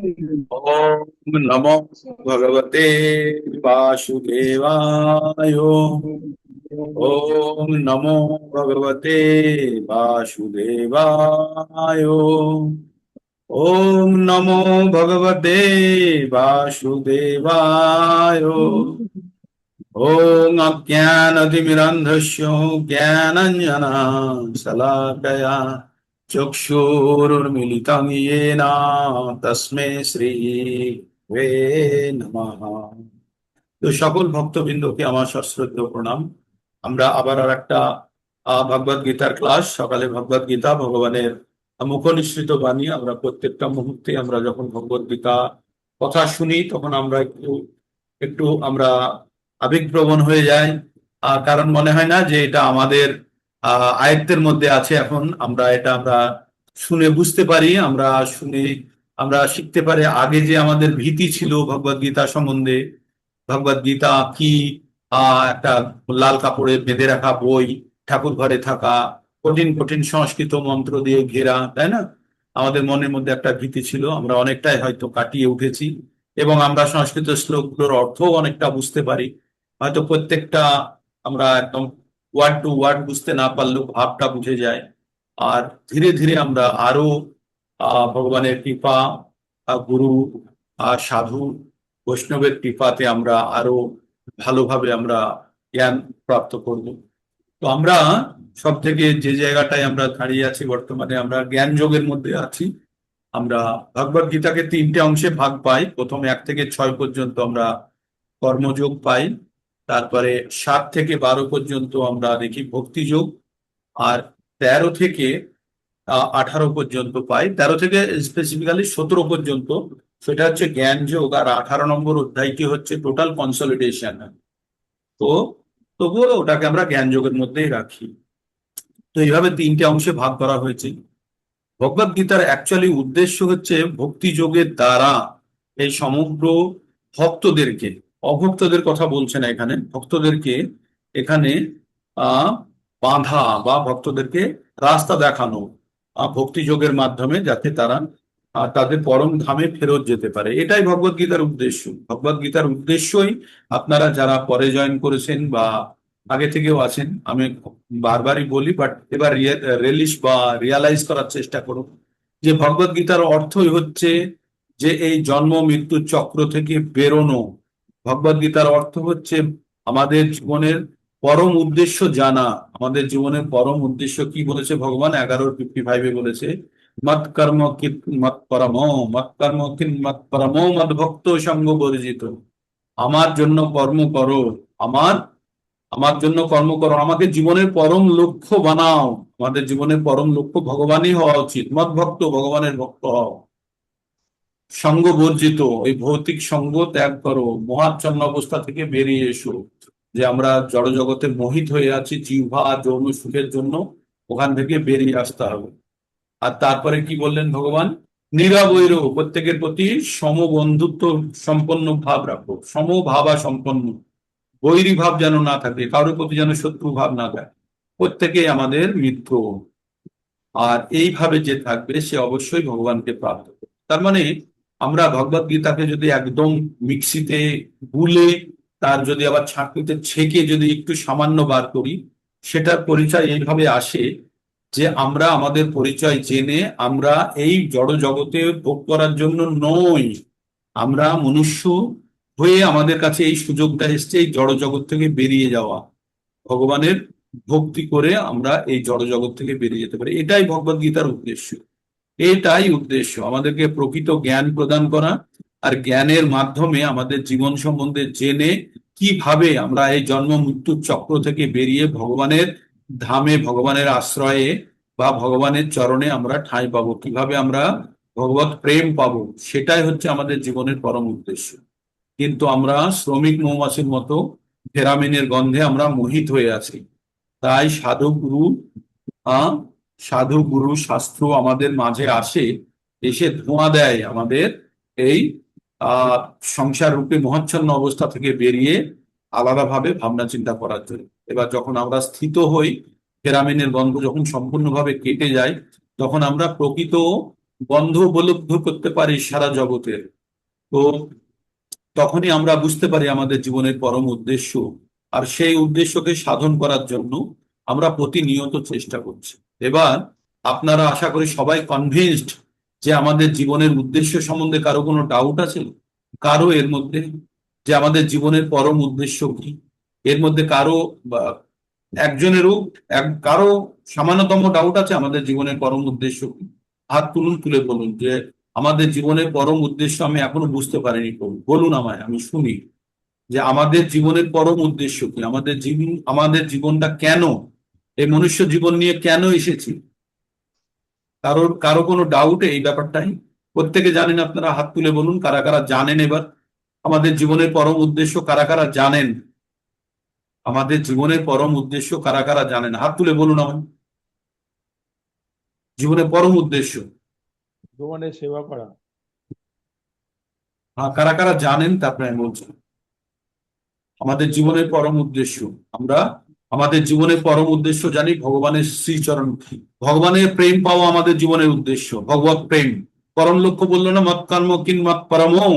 ओम नमो भगवते वासुदेवाय। ओम नमो भगवते वासुदेवाय। ओम नमो भगवते वासुदेवाय। ओम अज्ञानतिमिरन्धस्य ज्ञानाञ्जनशलाकया चक्षुरुन्मीलितं येन तस्मै শ্রী वे नमः। তো সকল ভক্তবৃন্দকে আমার সশ্রদ্ধ প্রণাম। আমরা আবার আর একটা ভগবদ গীতার ক্লাস, সকালে ভগবদ গীতা ভগবানের মুখ নিঃসৃত বাণী। আমরা প্রত্যেকটা মুহূর্তে আমরা যখন ভগবদ গীতা কথা শুনি তখন আমরা একটু একটু আমরা আবেগপ্রবণ হয়ে যাই। কারণ মনে হয় না যে এটা আমাদের আয়ত্তের মধ্যে আছে। এখন আমরা শুনে বুঝতে পারি, আমরা শুনে আমরা শিখতে পারি। আগে যে আমাদের ভীতি ছিল ভগবদ গীতা সম্বন্ধে, ভগবদ গীতা কি একটা লাল কাপড়ে বেঁধে রাখা বই, ঠাকুর ঘরে থাকা, কঠিন কঠিন সংস্কৃত মন্ত্র দিয়ে ঘেরা, তাই না? আমাদের মনের মধ্যে একটা ভীতি ছিল, আমরা অনেকটাই হয়তো কাটিয়ে উঠেছি এবং আমরা সংস্কৃত শ্লোকগুলোর অর্থও অনেকটা বুঝতে পারি। হয়তো প্রত্যেকটা আমরা একদম ওয়ার্ড টু ওয়ার্ড বুঝতে না পারলেও ভাবটা বুঝে যায়। আর ধীরে ধীরে আমরা আরো ভগবানের কৃপা, গুরু, সাধু, বৈষ্ণবের কৃপাতে আমরা আরো ভালোভাবে আমরা জ্ঞান প্রাপ্ত করব। তো আমরা সব থেকে যে জায়গাটায় আমরা দাঁড়িয়ে আছি বর্তমানে, আমরা জ্ঞান যোগের মধ্যে আছি। আমরা ভগবদ গীতাকে তিনটে অংশে ভাগ পাই। প্রথম 1 থেকে 6 পর্যন্ত আমরা কর্মযোগ পাই। তারপরে 7 থেকে 12 পর্যন্ত আমরা দেখি ভক্তিযোগ। আর 13 থেকে 18 পর্যন্ত পাই। 13 থেকে স্পেসিফিক্যালি 17 পর্যন্ত সেটা হচ্ছে জ্ঞান যোগ। আর 18 নম্বর অধ্যায়টি হচ্ছে টোটাল কনসলিডেশন। তো তবুও ওটাকে আমরা জ্ঞান যোগের মধ্যেই রাখি। তো এইভাবে তিনটে অংশে ভাগ করা হয়েছে। ভগবদ গীতার অ্যাকচুয়ালি উদ্দেশ্য হচ্ছে ভক্তি যোগের দ্বারা এই সমগ্র ভক্তদেরকে, অভক্তদের কথা বলছে না এখানে, ভক্তদেরকে এখানে আহ বাঁধা বা ভক্তদেরকে রাস্তা দেখানো ভক্তি যোগের মাধ্যমে, যাতে তারা তাদের পরম ধামে ফেরত যেতে পারে। এটাই ভগবদ গীতার উদ্দেশ্য। ভগবদ গীতার উদ্দেশ্যই আপনারা যারা পরে জয়েন করেছেন বা আগে থেকেও আছেন, আমি বারবারই বলি, বাট এবার রিয়েলিশ বা রিয়ালাইজ করার চেষ্টা করুন যে ভগবদ গীতার অর্থই হচ্ছে যে এই জন্ম মৃত্যু চক্র থেকে বেরোনো। ভগবদ গীতার অর্থ হচ্ছে আমাদের জীবনের পরম উদ্দেশ্য জানা। আমাদের জীবনের পরম উদ্দেশ্য কি বলেছে ভগবান 11:55 বলেছে, মত কর্ম কিত মত পরম, মত কর্ম কিন মত পরম, মত ভক্ত সঙ্গ বর্জিত। আমার জন্য কর্ম করো, আমার আমার জন্য কর্ম করো, আমাকে জীবনের পরম লক্ষ্য বানাও। আমাদের জীবনের পরম লক্ষ্য ভগবানই হওয়া উচিত। মত ভক্ত, ভগবানের ভক্ত হও। সঙ্গ বর্জিত, এই ভৌতিক সঙ্গ ত্যাগ করো, মোহাচ্ছন্ন অবস্থা থেকে বেরিয়ে এসো। যে আমরা জড় জগতে মোহিত হয়ে আছি জিহ্বা আর যৌন সুখের জন্য, ওখান থেকে বেরিয়ে আসতে হবে। আর তারপরে কি বললেন ভগবান? নিরাবৈর, প্রত্যেকের প্রতি সমবন্ধুত্ব সম্পন্ন ভাব রাখো, সমভাবা সম্পন্ন, বৈরী ভাব যেন না থাকে, কারোর প্রতি যেন শত্রু ভাব না থাকে। প্রত্যেকেই আমাদের মিত্র। আর এইভাবে যে থাকবে সে অবশ্যই ভগবানকে প্রাপ্ত করবে। তার মানে আমরা ভগবদ গীতাকে যদি একদম মিক্সিতে গুলে, তার যদি আবার ছাঁকনিতে ছেঁকে যদি একটু সামান্য বার করি, সেটার পরিচয় এইভাবে আসে যে আমরা আমাদের পরিচয় জেনে আমরা এই জড় জগতে ভোগ করার জন্য নই। আমরা মনুষ্য হয়ে আমাদের কাছে এই সুযোগটা এসছে এই জড় জগৎ থেকে বেরিয়ে যাওয়া, ভগবানের ভক্তি করে আমরা এই জড় জগৎ থেকে বেরিয়ে যেতে পারি। এটাই ভগবদ গীতার উদ্দেশ্য। এটাই উদ্দেশ্য, আমাদেরকে প্রকৃত জ্ঞান প্রদান করা। আর জ্ঞানের মাধ্যমে আমাদের জীবন সম্বন্ধে জেনে কিভাবে আমরা এই জন্ম মৃত্যুর চক্র থেকে বেরিয়ে ভগবানের ধামে, ভগবানের আশ্রয়ে বা ভগবানের চরণে আমরা ঠাঁই পাবো, কিভাবে আমরা ভগবত প্রেম পাবো, সেটাই হচ্ছে আমাদের জীবনের পরম উদ্দেশ্য। কিন্তু আমরা শ্রমিক মৌমাছির মতো ফেরামিনের গন্ধে আমরা মোহিত হয়ে আছি। তাই সাধু গুরু, আহ সাধু গুরু শাস্ত্র আমাদের মাঝে আসে, এসে ধোঁয়া দেয় আমাদের এই আহ সংসার রূপে মহাচ্ছন্ন অবস্থা থেকে বেরিয়ে আলাদাভাবে ভাবনা চিন্তা করার জন্য। এবার যখন আমরা স্থিত হই, ফেরামিনের গন্ধ যখন সম্পূর্ণভাবে কেটে যায়, তখন আমরা প্রকৃত গন্ধ উপলব্ধ করতে পারি সারা জগতের, তো তখনই আমরা বুঝতে পারি আমাদের জীবনের পরম উদ্দেশ্য। আর সেই উদ্দেশ্যকে সাধন করার জন্য আমরা প্রতিনিয়ত চেষ্টা করছি। এবার আপনারা আশা করি সবাই কনভিন্সড যে আমাদের জীবনের উদ্দেশ্য সম্বন্ধে কারো কোনো ডাউট আছে? কারো এর মধ্যে যে আমাদের জীবনের পরম উদ্দেশ্য কি, এর মধ্যে কারো বা একজনেরও কারো সামান্যতম ডাউট আছে আমাদের জীবনের পরম উদ্দেশ্য কি? হাত তুলুন, তুলে বলুন যে আমাদের জীবনের পরম উদ্দেশ্য আমি এখনো বুঝতে পারিনি। প্রভু বলুন আমায়, আমি শুনি যে আমাদের জীবনের পরম উদ্দেশ্য কি, আমাদের জীবনটা কেন, এই মনুষ্য জীবন নিয়ে কেন এসেছি? কারোর কারো কোনো ডাউট এই ব্যাপারটাই? প্রত্যেকে জানেন? আপনারা হাত তুলে বলুন কারা কারা জানেন এবার আমাদের জীবনের পরম উদ্দেশ্য, কারা কারা জানেন আমাদের জীবনের পরম উদ্দেশ্য, কারা কারা জানেন? হাত তুলে বলুন আমার জীবনের পরম উদ্দেশ্য। ভগবানের সেবা করা। হ্যাঁ, কারা কারা জানেন তারপরে আমি বলছি আমাদের জীবনের পরম উদ্দেশ্য। আমরা আমাদের জীবনের পরম উদ্দেশ্য জানি ভগবানের শ্রীচরণ, ভগবানের প্রেম পাওয়া আমাদের জীবনের উদ্দেশ্য, ভগবত প্রেম। পরম লক্ষ্য বললো না, মৎ কর্ম কিং মৎ পরমো,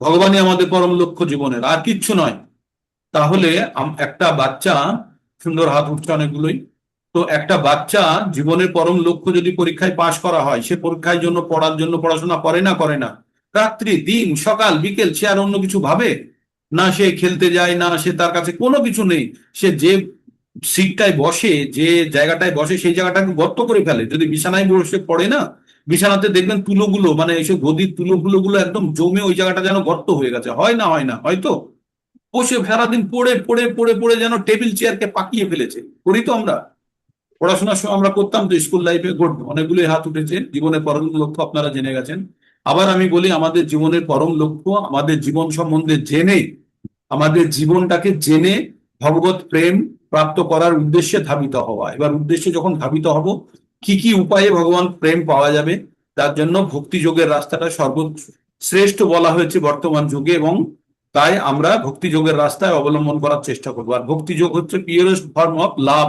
ভগবানই আমাদের পরম লক্ষ্য জীবনের, আর কিচ্ছু নয়। তাহলে একটা বাচ্চা, সুন্দর হাত উঠছে অনেকগুলোই, তো একটা বাচ্চা জীবনের পরম লক্ষ্য যদি পরীক্ষায় পাশ করা হয়, সে পরীক্ষার জন্য পড়ার জন্য পড়াশোনা করে না? করে না? রাত্রি দিন সকাল বিকেল সে আর অন্য কিছু ভাবে না? সে খেলতে যায় না? সে তার কাছে কোনো কিছু নেই? সে যে সিটটায় বসে, যে জায়গাটায় বসে, সেই জায়গাটাকে গর্ত করে ফেলে। যদি বিছানায় বসে পড়ে না, বিছানাতে দেখবেন তুলোগুলো, মানে এসে গদির তুলোগুলো একদম জমে ওই জায়গাটা যেন গর্ত হয়ে গেছে। হয় না? হয় না? হয়তো বসে সারাদিন পড়ে পড়ে পড়ে পড়ে যেন টেবিল চেয়ারকে পাকিয়ে ফেলেছে। করি তো আমরা? পড়াশোনার সময় আমরা করতাম তো, স্কুল লাইফে অনেকগুলো হাত উঠেছে। জীবনের পরম লক্ষ্য আপনারা জেনে গেছেন। আবার আমি বলি আমাদের জীবনের পরম লক্ষ্য আমাদের জীবন সম্বন্ধে জেনে, আমাদের জীবনটাকে জেনে ভগবত প্রেম প্রাপ্ত করার উদ্দেশ্যে ধাবিত হওয়া। এবার উদ্দেশ্যে যখন ধাবিত হব, কি কি উপায়ে ভগবান প্রেম পাওয়া যাবে, তার জন্য ভক্তি যোগের রাস্তাটা সর্বশ্রেষ্ঠ বলা হয়েছে বর্তমান যুগে, এবং তাই আমরা ভক্তি যোগের রাস্তায় অবলম্বন করার চেষ্টা করবো। আর ভক্তি যোগ হচ্ছে পিওরেস্ট ফর্ম অফ লাভ,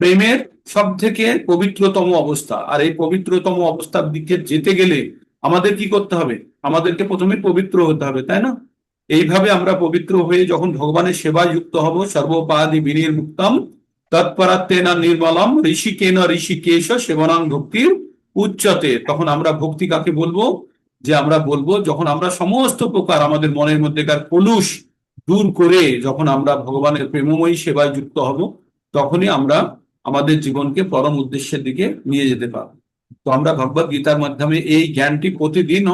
প্রেমের সব থেকে পবিত্রতম অবস্থা। আর এই পবিত্রতম অবস্থার দিকে যেতে গেলে আমাদের কি করতে হবে? আমাদেরকে প্রথমে পবিত্র হতে হবে, তাই না? এইভাবে আমরা পবিত্র হয়ে যখন ভগবানের সেবায় যুক্ত হব, সর্বপাদি বিনির্মুক্তম তৎপরাত্মেনা নির্মলম ঋষিকেন ঋষিকেশ সেবনাং ভক্তির উচ্চতে, তখন আমরা ভক্তি কাকে বলবো? যে আমরা বলবো যখন আমরা সমস্ত প্রকার আমাদের মনের মধ্যেকার কলুষ দূর করে যখন আমরা ভগবানের প্রেমময়ী সেবায় যুক্ত হব, তখনই আমরা আমাদের জীবনকে পরম উদ্দেশ্যের দিকে নিয়ে যেতে পারবো। তো আমরা ভগবত গীতার মাধ্যমে এই জ্ঞানটি প্রতিদিন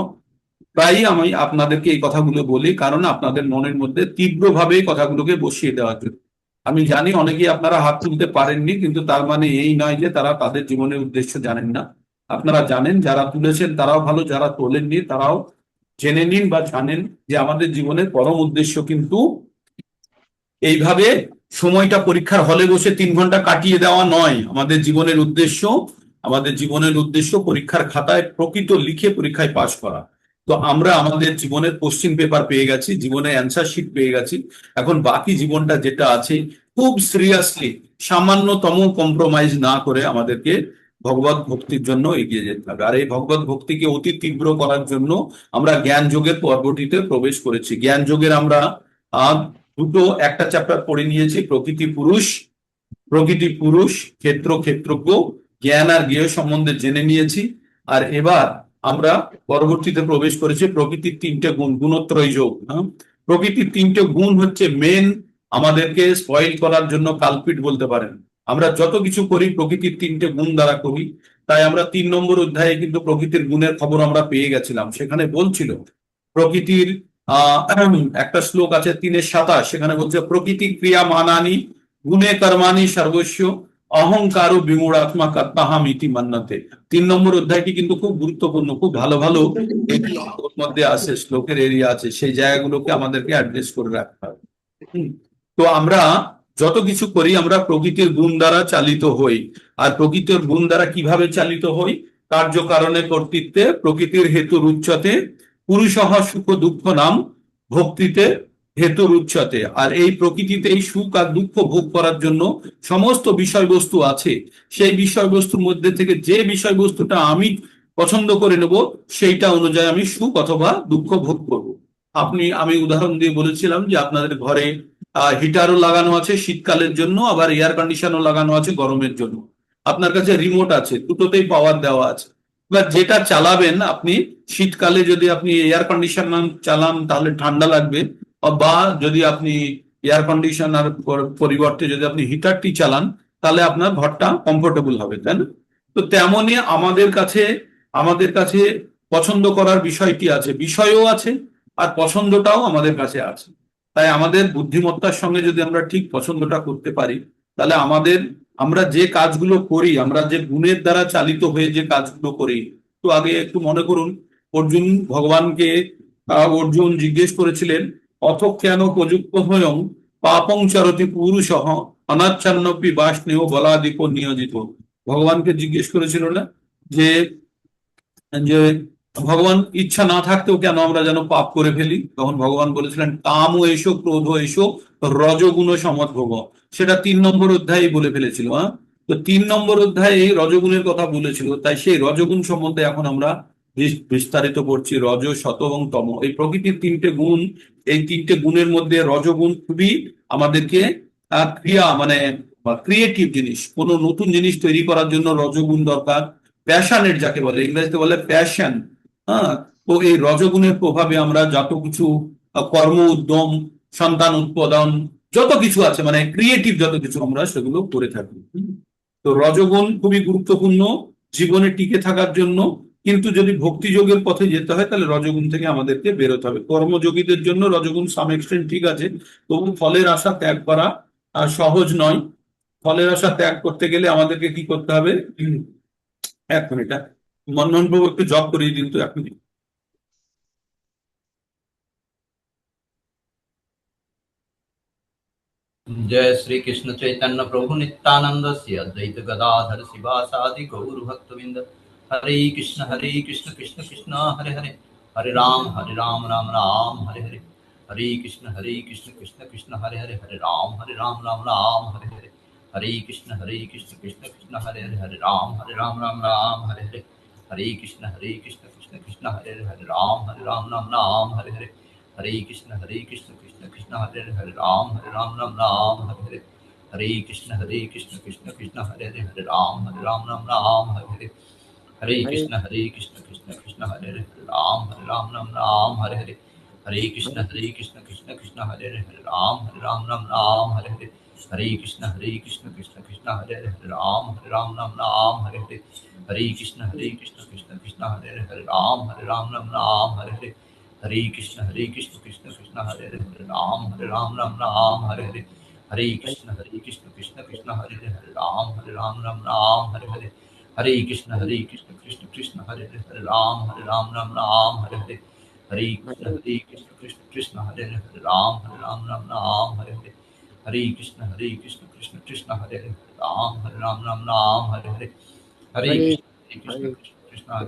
প্রায়ই আমি আপনাদেরকে এই কথাগুলো বলি, কারণ আপনাদের মনের মধ্যে তীব্রভাবে এই কথাগুলোকে বসিয়ে দেওয়ার জন্য। আমি জানি অনেকেই আপনারা হাত তুলতে পারেননি, কিন্তু তার মানে এই নয় যে তারা তাদের জীবনের উদ্দেশ্য জানেন না। আপনারা জানেন, যারা তুলেছেন তারাও ভালো, যারা তোলেননি তারাও জেনে নিন বা জানেন যে আমাদের জীবনের পরম উদ্দেশ্য কিন্তু এইভাবে সময়টা পরীক্ষার হলে বসে 3 ঘন্টা কাটিয়ে দেওয়া নয়। আমাদের জীবনের উদ্দেশ্য পরীক্ষার খাতায় প্রকৃত লিখে পরীক্ষায় পাশ করা। তো আমরা আমাদের জীবনের কোশ্চিন পেপার পেয়ে গেছি, জীবনের অ্যান্সার শিট পেয়ে গেছি। এখন বাকি জীবনটা যেটা আছে, খুব সিরিয়াসলি সামান্যতম কম্প্রোমাইজ না করে আমাদেরকে ভগবত ভক্তির জন্য এগিয়ে যেতে হবে। আর এই ভগবত ভক্তিকে অতি তীব্র করার জন্য আমরা জ্ঞান যোগের পর্বটিতে প্রবেশ করেছি। জ্ঞান যোগের আমরা একটা চ্যাপ্টার পড়ে নিয়েছি, প্রকৃতি পুরুষ ক্ষেত্রজ্ঞ, জ্ঞান আর জ্ঞেয় সম্বন্ধে জেনে নিয়েছি। আর এবার আমরা পরবর্তীতে প্রবেশ করেছি প্রকৃতির 3টে গুণ, গুণত্রয় যোগ। প্রকৃতির 3টে গুণ হচ্ছে মেন আমাদেরকে স্পয়েল করার জন্য কালপিট বলতে পারেন। আমরা যত কিছু করি প্রকৃতির 3টে গুণ দ্বারা করি। তাই আমরা 3 নম্বর অধ্যায়ে কিন্তু প্রকৃতির গুণের খবর আমরা পেয়ে গেছিলাম। সেখানে বলছিল প্রকৃতির একটা শ্লোক আছে 3:27, সেখানে বলছে প্রকৃতি ক্রিয়া মানানি গুণে কর্মাণি সর্বস্ব অহংকার ও বিমূঢ়াত্মা কর্তাহাম ইতি মান্যতে। 3 নম্বর অধ্যায়টি কিন্তু খুব গুরুত্বপূর্ণ, খুব ভালো ভালো ওর মধ্যে আছে, শ্লোকের এরিয়া আছে, সেই জায়গাগুলোকে আমাদেরকে অ্যাড্রেস করে রাখতে হবে। তো আমরা যত কিছু করি আমরা প্রকৃতির গুণ দ্বারা চালিত হই। আর প্রকৃতির গুণ দ্বারা কিভাবে চালিত হই? কার্য কারণে কর্তৃত্বে প্রকৃতির হেতুর উচ্চতে পুরুষহ সুখ দুঃখ নাম ভক্তিতে হেতুর উচ্চতে। আর এই প্রকৃতিতে এই সুখ আর দুঃখ ভোগ করার জন্য সমস্ত বিষয়বস্তু আছে। সেই বিষয়বস্তুর মধ্যে থেকে যে বিষয়বস্তুটা আমি পছন্দ করে নেব, সেইটা অনুযায়ী আমি সুখ অথবা দুঃখ ভোগ করব। আমি উদাহরণ দিয়ে বলেছিলাম যে আপনাদের ঘরে হিটারও লাগানো আছে শীতকালের জন্য, আবার এয়ার কন্ডিশনও লাগানো আছে গরমের জন্য। আপনার কাছে রিমোট আছে, দুটোতেই পাওয়ার দেওয়া আছে। এবার যেটা চালাবেন আপনি, শীতকালে যদি আপনি এয়ার কন্ডিশনার চালান তাহলে ঠান্ডা লাগবে, বা যদি আপনি এয়ার কন্ডিশনার পরিবর্তে যদি আপনি হিটারটি চালান তাহলে আপনার ঘরটা কমফোর্টেবল হবে, তাই না? তো তেমনই আমাদের কাছে পছন্দ করার বিষয়টি আছে, বিষয়ও আছে, আর পছন্দটাও আমাদের কাছে আছে। তাই আমাদের বুদ্ধিমত্তার সঙ্গে যদি আমরা ঠিক পছন্দটা করতে পারি, তাহলে আমরা যে কাজগুলো করি, আমরা যে গুণের দ্বারা চালিত হয়ে যে কাজগুলো করি। তো আগে একটু মনে করুন, অর্জুন ভগবানকে অর্জুন জিজ্ঞেস করেছিলেন, অথ কেন প্রযুক্ত হয়ং পাপং চরতি পুরুষঃ অনাচ্ছন্নপি বাষ্ণেয় বলাদিপ নিয়োজিত। ভগবানকে জিজ্ঞেস করেছিল না যে যে ভগবান ইচ্ছা না থাকতেও কেন আমরা যেন পাপ করে ফেলি? তখন ভগবান বলেছিলেন, কাম এসো ক্রোধ এসো রজগুণ সমদ্ভব। সেটা 3 নম্বর অধ্যায়ে বলে ফেলেছিল। হ্যাঁ, তো 3 নম্বর অধ্যায়ে রজগুণের কথা বলেছিল, তাই সেই রজগুণ সম্বন্ধে এখন আমরা বিস্তারিত করছি। রজ, সত এবং তম, এই প্রকৃতির 3টে গুণ। এই 3টে গুণের মধ্যে রজগুণ খুবই আমাদেরকে ক্রিয়া মানে ক্রিয়েটিভ জিনিস, কোনো নতুন জিনিস তৈরি করার জন্য রজগুণ দরকার। প্যাশনেট যাকে বলে, ইংরেজিতে বলে প্যাশন। হ্যাঁ, তো এই রজগুণের প্রভাবে আমরা যত কিছু কর্ম উদ্যম, সন্তান উৎপাদন, যত কিছু আছে মানে ক্রিয়েটিভ যত কিছু আমরা সেগুলো করে থাকি। তো রজগুণ খুবই গুরুত্বপূর্ণ জীবনে টিকে থাকার জন্য। কিন্তু যদি ভক্তিযোগের পথে যেতে হয় তাহলে রজগুণ থেকে আমাদেরকে বেরোতে হবে। কর্মযোগীদের জন্য রজগুণ সাম এক্সটেন্ট ঠিক আছে, তবু ফলের আশা ত্যাগ করা সহজ নয়। ফলের আশা ত্যাগ করতে গেলে আমাদেরকে কি করতে হবে? 1 মিনিট, মনমোহন বাবু একটু জব করিয়ে দিন তো, 1 মিনিট। जय श्री कृष्ण चैतन्य प्रभु नित्यानंद श्री अद्वैत गदाधर शिवासादि गौर भक्तविंद। हरे कृष्ण कृष्ण कृष्ण हरे हरे, हरे राम राम राम हरे हरे, हरे कृष्ण कृष्ण कृष्ण हरे हरे, हरे राम राम राम हरे हरे, हरे कृष्ण कृष्ण कृष्ण हरे हरे, हरे राम राम हरे हरे, हरे कृष्ण कृष्ण कृष्ण हरे हरे, हरे राम राम हरे हरे, हरे कृष्ण कृष्ण कृष्ण हरे हरे, हरे राम राम हरे हरे, हरे कृष्ण कृष्ण कृष्ण हरे हरे, हरे राम राम हरे हरे, हरे कृष्ण कृष्ण कृष्ण हरे हरे, हरे राम राम हरे हरे, हरे कृष्ण कृष्ण कृष्ण हरे हरे, हरे राम राम हरे हरे, हरे कृष्ण कृष्ण कृष्ण हरे हरे, हरे राम हरे हरे, हरे कृष्ण कृष्ण कृष्ण हरे हरे, हरे राम हरे हरे, हरे कृष्ण कृष्ण कृष्ण हरे हरे, हरे राम हरे हरे, हरे कृष्ण कृष्ण कृष्ण हरे हरे, हरे राम हरे हरे, हरे कृष्ण कृष्ण कृष्ण हरे हरे, हरे राम हरे हरे, हरे कृष्ण कृष्ण कृष्ण हरे हरे, हरे राम हरे हरे, हरे कृष्ण कृष्ण कृष्ण हरे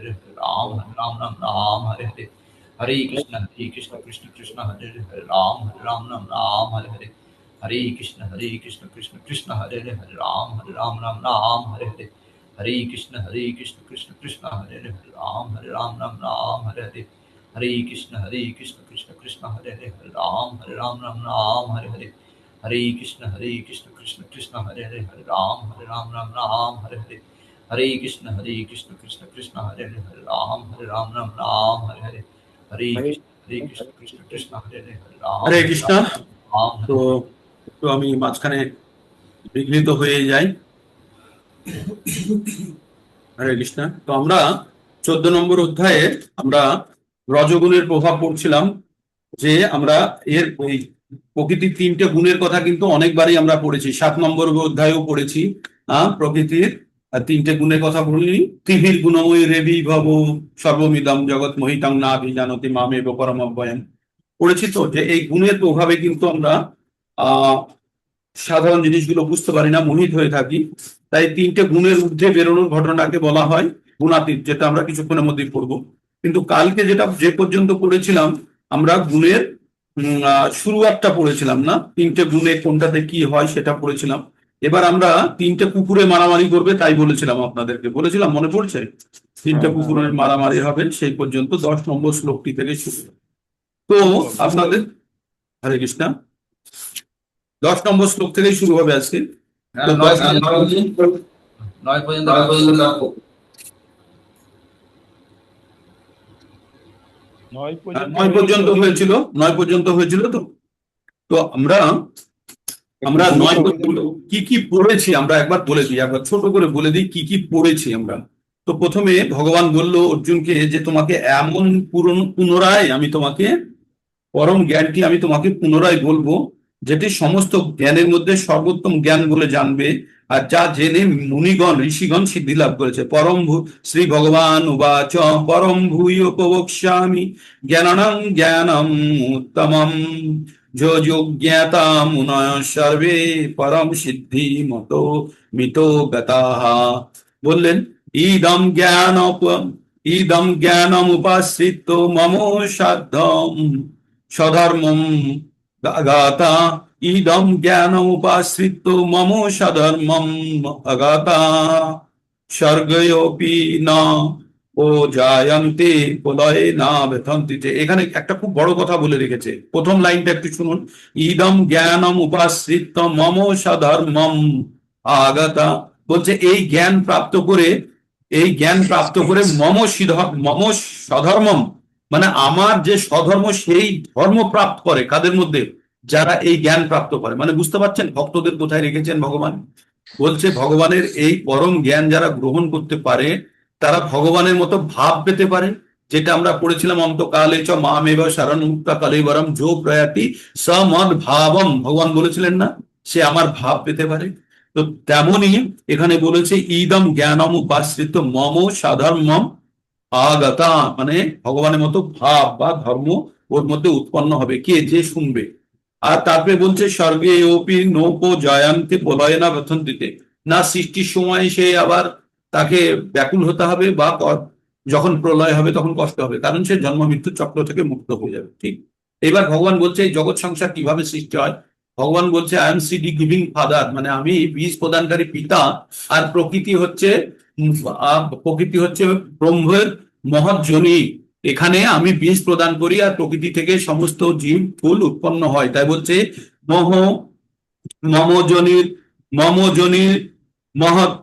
हरे, हरे राम हरे हरे, हरे कृष्ण कृष्ण हरे हरे, राम हरे हरे, हरे कृष्ण कृष्ण कृष्ण हरे हरे, राम हरे हरे, हरे कृष्ण कृष्ण कृष्ण हरे हरे, हरे राम हरे हरे, हरे कृष्ण कृष्ण कृष्ण हरे हरे, हरे राम हरे हरे, हरे कृष्ण कृष्ण कृष्ण हरे हरे, हरे राम हरे हरे, हरे कृष्ण कृष्ण कृष्ण हरे हरे, हरे राम हरे हरे, हरे कृष्ण कृष्ण कृष्ण हरे हरे, हरे राम हरे हरे, हरे कृष्ण कृष्ण कृष्ण हरे हरे, हरे राम हरे हरे, हरे कृष्ण कृष्ण कृष्ण हरे हरे, हरे হরে কৃষ্ণ। राम তো একটু আমি মাঝখানে বিঘ্নিত হয়ে যাই। হরে কৃষ্ণ। তো আমরা 14 নম্বর অধ্যায়ে আমরা রজগুণের প্রভাব পড়ছিলাম, যে আমরা এই প্রকৃতির 3টে গুণের কথা কিন্তু অনেকবারই আমরা পড়েছি। 7 নম্বর অধ্যায়েও পড়েছি। প্রকৃতির 3টে গুণের কথা বলি। ত্রিভির গুণময়ী রেবি ভব সর্বমিদম জগৎ মোহিতং না জানতি মামেব পরমব্যয়ম। পড়েছি তো, যে এই গুণের প্রভাবে কিন্তু আমরা আহ সাধারণ জিনিসগুলো বুঝতে পারি না, মোহিত হয়ে থাকি। তাই 3টে গুণের ঊর্ধ্বে বেরোনোর ঘটনাকে বলা হয় গুণাতীত, যেটা আমরা কিছুক্ষণের মধ্যেই পড়বো। কিন্তু কালকে যে পর্যন্ত পড়েছিলাম আমরা গুণের শুরুয়াতটা পড়েছিলাম না, 3টে গুণে কোনটাতে কি হয় সেটা পড়েছিলাম। এবার আমরা তিনটে কুকুরে মারামারি করবে তাই বলেছিলাম আপনাদেরকে, বলেছিলাম মনে পড়ছে? তিনটে কুকুরের মারামারি হবে, সেই পর্যন্ত 10 নম্বর শ্লোকটি থেকে শুরু। তো আপনাদের হরে কৃষ্ণ, 10 নম্বর শ্লোক থেকেই শুরু হবে আজকে। তো নয় পর্যন্ত নয় পর্যন্ত 9 পর্যন্ত হয়েছিল তো। তো আমরা 9 পর্যন্ত কি কি পড়েছি আমরা একবার বলে দিই, একবার ছোট করে বলে দিই কি কি পড়েছি আমরা। তো প্রথমে ভগবান বলল অর্জুনকে যে তোমাকে এমন পুনরায় আমি তোমাকে পরম জ্ঞানটি আমি তোমাকে পুনরায় বলবো, যেটি সমস্ত জ্ঞানের মধ্যে সর্বোত্তম জ্ঞান বলে জানবে, আর যা জেনে মুনিগণ ঋষিগণ সিদ্ধি লাভ করেছে। শ্রী ভগবান উবাচ পরম ভূয় প্রবক্ষ্যামি জ্ঞানানাং জ্ঞানম উত্তমম যোজ্ঞাতা মুনয় সর্বে পরম সিদ্ধি মতো মিতো গতাঃ। বললেন ইদম জ্ঞানম উপাশ্রিত মম সাধ্যম স্বধর্মম অগাতা। ইদম জ্ঞানমুপাশ্রিত্য মম স্বধর্মম অগাতা স্বর্গয়োপি না ও জায়ন্তে প্রলয়ে না ব্যথন্তি। এখানে একটা খুব বড় কথা বলে রেখেছে, প্রথম লাইনটা একটু শুনুন। ইদম জ্ঞানম উপাশ্রিত্য মম স্বধর্মম আগতা। বলছে এই জ্ঞান প্রাপ্ত করে মম স্বধর্মম, মানে আমার যে স্বধর্ম সেই ধর্ম প্রাপ্ত করে কাদের মধ্যে? যারা এই জ্ঞান প্রাপ্ত করে। মানে বুঝতে পারছেন ভক্তদের কোথায় রেখেছেন ভগবান? বলছে ভগবানের এই পরম জ্ঞান যারা গ্রহণ করতে পারে তারা ভগবানের মতো ভাব পেতে পারে, যেটা আমরা পড়েছিলাম অন্তকালে চ মামেব শরণ মুক্তা কলেবরম যো প্রয়াতি সমদ ভাবম। ভগবান বলেছিলেন না সে আমার ভাব পেতে পারে। তো তেমনি এখানে বলেছে ইদম জ্ঞানম উপাশ্রিত মম সাধর্মম আগতা, মানে ভগবানের মতো ভাব বা ধর্ম ওর মধ্যে উৎপন্ন হবে, কে? যে শুনবে। আর তারপরে বলছে স্বর্গে ওপি নৌকো জয়ান্তে প্রলয় না ব্যথন্তিতে, না সৃষ্টির সময় সে আবার তাকে ব্যাকুল হতে হবে বা যখন প্রলয় হবে তখন কষ্ট হবে, কারণ সে জন্ম মৃত্যু চক্র থেকে মুক্ত হয়ে যাবে। ঠিক এবার ভগবান বলছে এই জগৎ সংসার কিভাবে সৃষ্টি হয়। ভগবান বলছে I am CD giving father, মানে আমি বীজ প্রদানকারী পিতা, আর প্রকৃতি হচ্ছে ব্রহ্মের মহৎ যোনি। এখানে আমি বীজ প্রদান করি আর প্রকৃতি থেকে সমস্ত জীব ফুল উৎপন্ন হয়। তাই বলছে মহ মম জনির মহৎ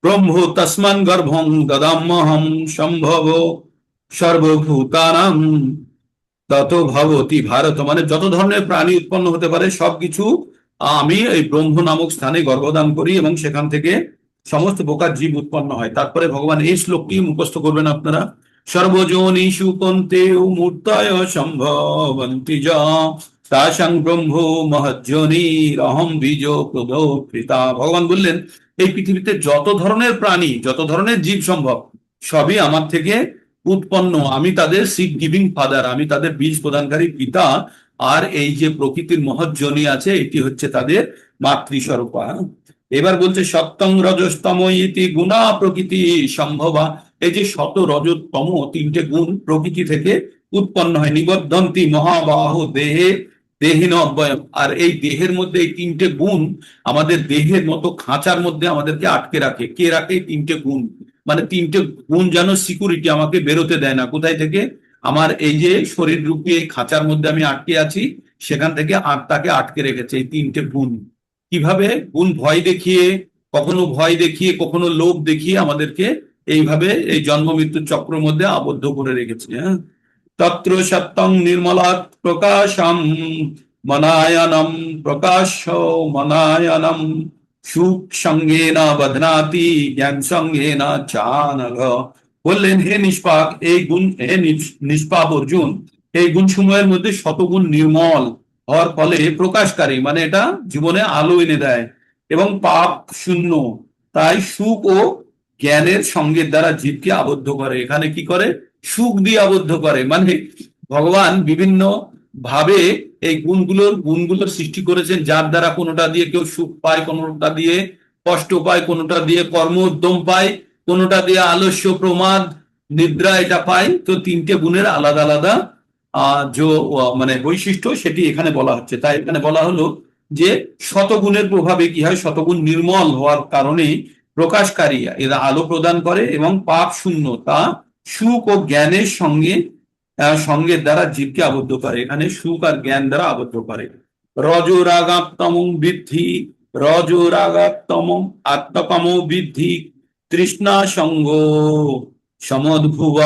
ব্রহ্ম তস্মান গর্ভং দদাম্যহম সম্ভব সর্বভূতানাং তত ভবতি ভারত। মানে যত ধরনের প্রাণী উৎপন্ন হতে পারে সবকিছু আমি এই ব্রহ্ম নামক স্থানে গর্ভদান করি এবং সেখান থেকে সমস্ত প্রকার জীব উৎপন্ন হয়। তারপরে ভগবান এই শ্লোকটি মুখস্থ করবেন আপনারা। সর্বজনীষু কন্তে মূর্তয় সম্ভবন্তি যা তাসাং ব্রহ্ম মহজ্জনীরহম বীজ প্রদোকৃতা। ভগবান বললেন এই পৃথিবীতে যত ধরনের প্রাণী, যত ধরনের জীব সম্ভব সবই আমার থেকে উৎপন্ন। আমি তাদের সিড গিভিং ফাদার, আমি তাদের বীজ প্রদানকারী পিতা। আর এই যে প্রকৃতির মহজ্জনী আছে এটি হচ্ছে তাদের মাতৃস্বরূপা। এবার বলছে সত্যং রজস্তম ইতি গুণা প্রকৃতি সম্ভবা। এই যে শত রজতম তিনটে গুণ প্রকৃতি থেকে উৎপন্ন হয়। নিবদ্ধন্তি মহাবাহ দেহে দেহিন অব্যয়ম। আর এই দেহের মধ্যে এই তিনটে গুণ আমাদের দেহের মতো খাঁচার মধ্যে আমাদেরকে আটকে রাখে। কে রাখে? তিনটে গুণ। মানে তিনটে গুণ যেন সিকিউরিটি, আমাকে বেরোতে দেয় না। কোথায় থেকে? আমার এই যে শরীর রূপী এই খাঁচার মধ্যে আমি আটকে আছি, সেখান থেকে আত্মাকে আটকে রেখেছে এই তিনটে গুণ। কিভাবে? গুণ কখনো ভয় দেখিয়ে কখনো লোভ দেখিয়ে আমাদেরকে এইভাবে এই জন্ম মৃত্যুর চক্রের মধ্যে আবদ্ধ করে রেখেছে। হ্যাঁ, তত্র সত্যং নির্মলাৎ প্রকাশম মনায়নম প্রকাশ মনায়নম সুখ সঙ্গে না বদনাতি জ্ঞান সঙ্গে না চানঘ। বললেন হে নিষ্পাপ নিষ্পাপ অর্জুন, এই গুণ সমূহের মধ্যে শতগুণ নির্মল হওয়ার ফলে প্রকাশকারী, মানে এটা জীবনে আলো এনে দেয়, এবং পাপ শূন্য। তাই সুখ ও জ্ঞানের সঙ্গের দ্বারা জীবকে আবদ্ধ করে। এখানে কি করে? সুখ দিয়ে আবদ্ধ করে। মানে ভগবান বিভিন্ন ভাবে এই গুণগুলোর সৃষ্টি করেছেন, যার দ্বারা কোনোটা দিয়ে কেউ সুখ পায়, কোনোটা দিয়ে কষ্ট পায়, কোনোটা দিয়ে কর্ম উদ্যম পায়, কোনোটা দিয়ে আলস্য প্রমাদ নিদ্রা এটা পায়। তো তিনটে গুণের আলাদা আলাদা মানে বৈশিষ্ট্য সেটি এখানে বলা হচ্ছে। তাই এখানে বলা হলো যে শতগুণের প্রভাবে কি হয়, শতগুণ নির্মল হওয়ার কারণে প্রকাশকারী এরা আলো প্রদান করে এবং পাপ শূন্যতা সুখ ও জ্ঞানের সঙ্গের দ্বারা জীবকে আবদ্ধ করে। এখানে সুখ আর জ্ঞান দ্বারা আবদ্ধ করে। রজোরাগাত্তম বৃদ্ধি, রজোরাগাত্তম আত্মকাম বৃদ্ধি, তৃষ্ণা সঙ্গ সমদ্ভুব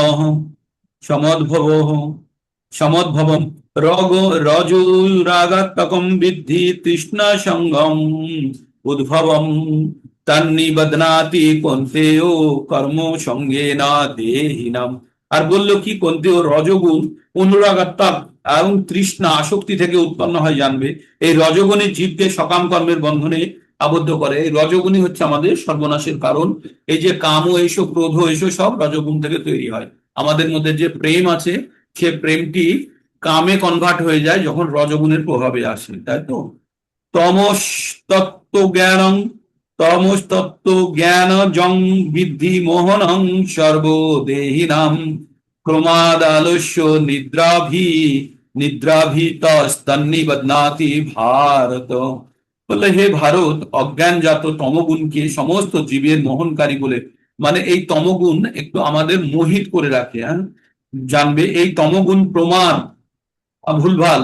সমদ্ভব সমদ্ভবম, রজোরাগাত্মকম বৃদ্ধি তৃষ্ণা সঙ্গম উদ্ভবম, তন্নিবধ্নাতি কন্তেয় কর্ম সঙ্গে না দেহিনাম। আর বললো কি, কন্তেয় রজগুণ অনুরাগাত্মক এবং তৃষ্ণা আসক্তি থেকে উৎপন্ন হয় জানবে। এই রজগুণী জীবকে সকাম কর্মের বন্ধনে আবদ্ধ করে। এই রজগুণই হচ্ছে আমাদের সর্বনাশের কারণ। এই যে কাম এসো, ক্রোধ এসো, সব রজগুণ থেকে তৈরি হয়। আমাদের মধ্যে যে প্রেম আছে, সে প্রেমটি কামে কনভার্ট হয়ে যায় যখন রজগুণের প্রভাবে আসে, তাই তো। তমস তত্ত্ব জ্ঞানং, তমস তত্ত্ব জ্ঞান জং বৃদ্ধি মোহনং সর্বদেহিনাম, ক্রমাদালস্য নিদ্রাভীতস্তন্নিবধ্নাতি ভারত। বললে হে ভারত, অজ্ঞানজাত তমগুণকে সমস্ত জীবের মোহনকারী বলে, মানে এই তমগুণ একটু আমাদের মোহিত করে রাখে। হ্যাঁ, জানবে এই তমগুণ প্রমাণ ভুলভাল,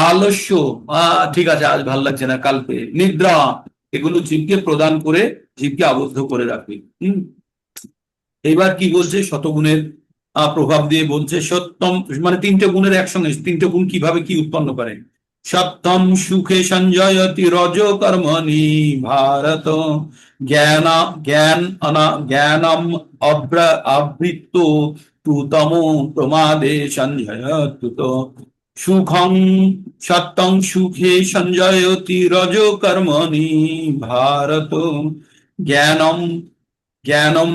আলস্য, ঠিক আছে আজ ভাল লাগছে না, কালকে নিদ্রা, এগুলো জীবকে প্রদান করে জীবকে আবদ্ধ করে রাখবে। এবার কি বলছে, শতগুণের প্রভাব দিয়ে বলছে সত্যম, মানে তিনটে গুণের একসঙ্গে, তিনটে গুণ কিভাবে কি উৎপন্ন করে। সত্যম সুখে সঞ্জয়তি রজ কর্মণি ভারত, জ্ঞানম আবৃত্ত তু তম প্রমাদে সঞ্জয়ত। সুখং সত্যং সুখে সঞ্জয়তি রজ কর্মণি ভারত, জ্ঞানম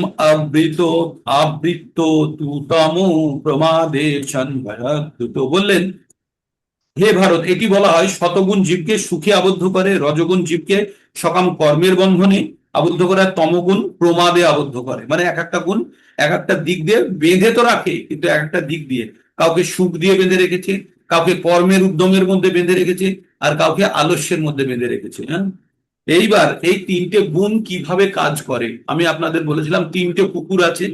আবৃত্ত তু তম প্রমাদে সঞ্জয়ত। বললেন হে ভারত, এটি বলা হয় শতগুণ জীবকে সুখে আবদ্ধ করে, রজগুণ জীবকে সকাম কর্মের বন্ধনে আবদ্ধ করে, আর তমগুণ প্রমাদে আবদ্ধ করে। মানে এক একটা গুণ এক একটা দিক দিয়ে বেঁধে তো রাখে, কিন্তু এক একটা দিক দিয়ে, কাউকে সুখ দিয়ে বেঁধে রেখেছে, কাউকে কর্মের উদ্যমের মধ্যে বেঁধে রেখেছে, আর কাউকে আলস্যের মধ্যে বেঁধে রেখেছে। হ্যাঁ, এইবার এই তিনটে গুণ কিভাবে কাজ করে আমি আপনাদের বলেছিলাম। তিনটে কুকুর আছে,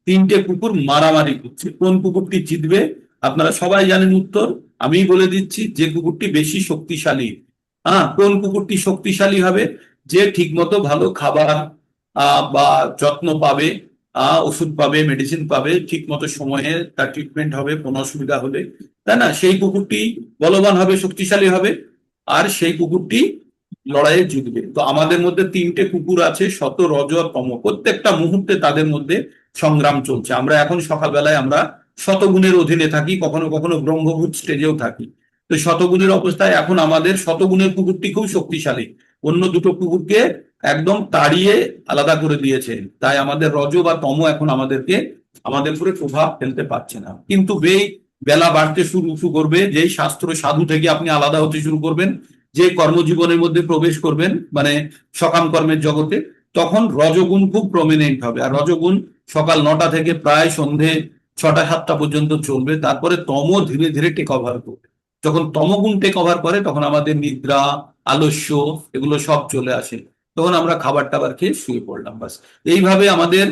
তিনটে কুকুর মারামারি করছে, কোন কুকুরটি জিতবে আপনারা সবাই জানেন উত্তর। আমি বলে দিচ্ছি, যে কুকুরটি বেশি শক্তিশালী। কোন কুকুরটি শক্তিশালী হবে, যে ঠিকমতো ভালো খাবার বা যত্ন পাবে, ওষুধ পাবে, মেডিসিন পাবে, ঠিক মতো সময়ে তার ট্রিটমেন্ট হবে কোনো অসুবিধা হলে, তাই না, সেই কুকুরটি বলবান হবে, শক্তিশালী হবে, আর সেই কুকুরটি লড়াইয়ে জিতবে। তো আমাদের মধ্যে তিনটে কুকুর আছে, শত, রজ আর তম। প্রত্যেকটা মুহূর্তে তাদের মধ্যে সংগ্রাম চলছে। আমরা এখন সকালবেলায় আমরা শতগুণের অধীনে থাকি, কখনো কখনো ব্রহ্মভূত স্টেজেও থাকি। তো শতগুণের অবস্থায় এখন আমাদের শতগুণের কুকুরটি খুব শক্তিশালী, অন্য দুটো কুকুরকে একদম তাড়িয়ে আলাদা করে দিয়েছে। তাই আমাদের রজ বা তম এখন আমাদের উপরে প্রভাব ফেলতে পারছে না। কিন্তু বেলা বাড়তে শুরু করবে, যেই শাস্ত্র সাধু থেকে আপনি আলাদা হতে শুরু করবেন, যে কর্মজীবনের মধ্যে প্রবেশ করবেন, মানে সকাম কর্মের জগতে, তখন রজগুণ খুব প্রমিনেন্ট হবে। আর রজগুণ সকাল 9টা থেকে প্রায় সন্ধে 6টা 7টা পর্যন্ত চলবে। তারপরে তম ধীরে ধীরে টেক ওভার করবে। যখন তমগুণ টেক ওভার করে, তখন আমাদের নিদ্রা, আলস্য, এগুলো সব চলে আসে। তখন আমরা খাবার টাবার খেয়ে শুয়ে পড়লাম, বাস। এইভাবে আমাদের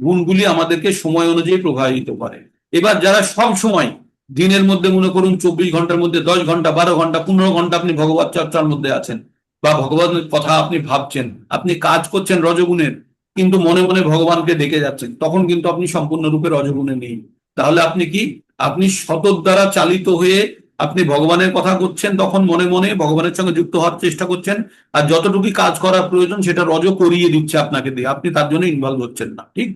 গুণগুলি আমাদেরকে সময় অনুযায়ী প্রভাবিত করে। এবার যারা সব সময় দিনের মধ্যে মনে করুন 24 ঘন্টার মধ্যে 10 ঘন্টা, 12 ঘন্টা, 15 ঘন্টা আপনি ভগবত চর্চার মধ্যে আছেন, বা ভগবানের কথা আপনি ভাবছেন, আপনি কাজ করছেন রজগুণের, কিন্তু মনে মনে ভগবানকে ডেকে যাচ্ছেন, তখন কিন্তু আপনি সম্পূর্ণরূপে রজগুণে নেই। তাহলে আপনি সতত দ্বারা চালিত হয়ে আপনি ভগবানের কথা করছেন, তখন মনে মনে ভগবানের সঙ্গে যুক্ত হওয়ার চেষ্টা করছেন, আর যতটুকু কাজ করার প্রয়োজন সেটা রজ করিয়ে দিচ্ছে আপনাকে দিয়ে, আপনি তার জন্য ইনভলভ হচ্ছেন না। ঠিক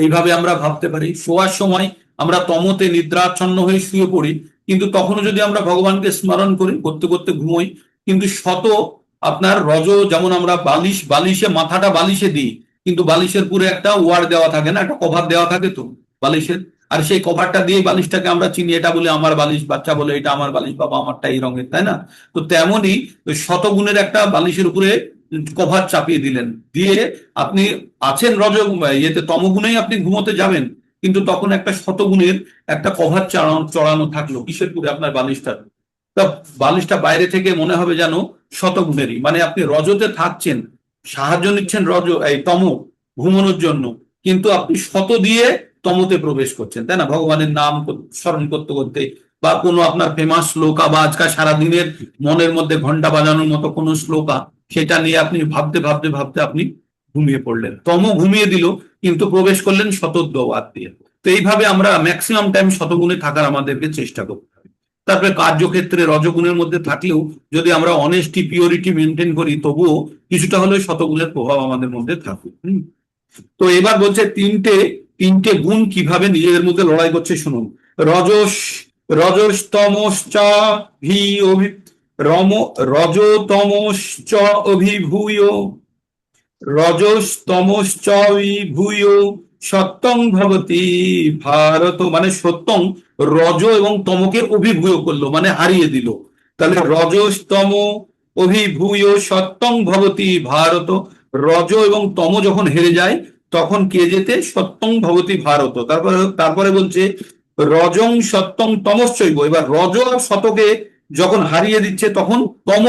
এইভাবে আমরা ভাবতে পারি। শোয়ার সময় আমরা তমতে নিদ্রাচ্ছন্ন হয়ে শুয়ে পড়ি, কিন্তু তখনও যদি আমরা ভগবানকে স্মরণ করি, করতে করতে ঘুমোই। কিন্তু আপনার রজ, যেমন আমরা বালিশে মাথাটা বালিশে দিই, কিন্তু বালিশের পুরো একটা ওয়ার দেওয়া থাকে না, একটা কভার দেওয়া থাকে তো বালিশের, আর সেই কভারটা দিয়ে বালিশটাকে আমরা চিনি, এটা বলে আমার বালিশ, বাচ্চা বলে এটা আমার বালিশ, বাবা আমারটা এই রঙের, তাই না। তো তেমনই শতগুণের একটা বালিশের উপরে কভার চাপিয়ে দিলেন, দিয়ে আপনি আছেন তমগুণেই আপনি ঘুমোতে যাবেন, কিন্তু তখন একটা শতগুণের একটা কভার চড়ানো থাকলো কিসের পুরে, আপনার বালিশটার। তা বালিশটা বাইরে থেকে মনে হবে যেন শতগুণেরই, মানে আপনি রজতে থাকছেন, সাহায্য নিচ্ছেন এই তম ঘুমানোর জন্য, কিন্তু আপনি শত দিয়ে তমতে প্রবেশ করছেন, তাই না? ভগবানের নাম স্মরণ করতে করতে, বা কোনো আপনার ফেমাস শ্লোকা বা আজকাল সারাদিনের মনের মধ্যে ঘন্টা বাজানোর মতো কোনো শ্লোকা, সেটা নিয়ে আপনি ভাবতে ভাবতে ভাবতে আপনি ঘুমিয়ে পড়লেন, তম ঘুমিয়ে দিল, কিন্তু প্রবেশ করলেন শতদ্রবাদ দিয়ে। তো এইভাবে আমরা ম্যাক্সিমাম টাইম শতগুণে থাকার আমাদেরকে চেষ্টা করতে হবে। তারপরে কার্যক্ষেত্রে রজগুণের মধ্যে থাকলেও যদি আমরা অনেস্টি পিওরিটি মেনটেন করি, তবুও কিছুটা হলেও শতগুণের প্রভাব আমাদের মধ্যে থাকুক। তো এবার বলছে তিনটে তিনটে গুণ কিভাবে নিজেদের মধ্যে লড়াই করছে শুনুন। রজস রজস্তমশ্চ ভি অভি রম রজতমশ্চ অভিভূয় রজস্তমশ্চ বিভূয় সত্যং ভবতি ভারত, মানে সত্যং রজ এবং তমকে অভিভূয় করলো, মানে হারিয়ে দিল। তাহলে রজস্তম অভিভূয় সত্যং ভবতি ভারত, রজ এবং তম যখন হেরে যায় তখন কে যেতে? সত্যং ভবতি ভারত। তারপরে তারপরে বলছে রজং সত্যং তমশ্চৈব, এবার রজ আর সতকে যখন হারিয়ে দিচ্ছে তখন তম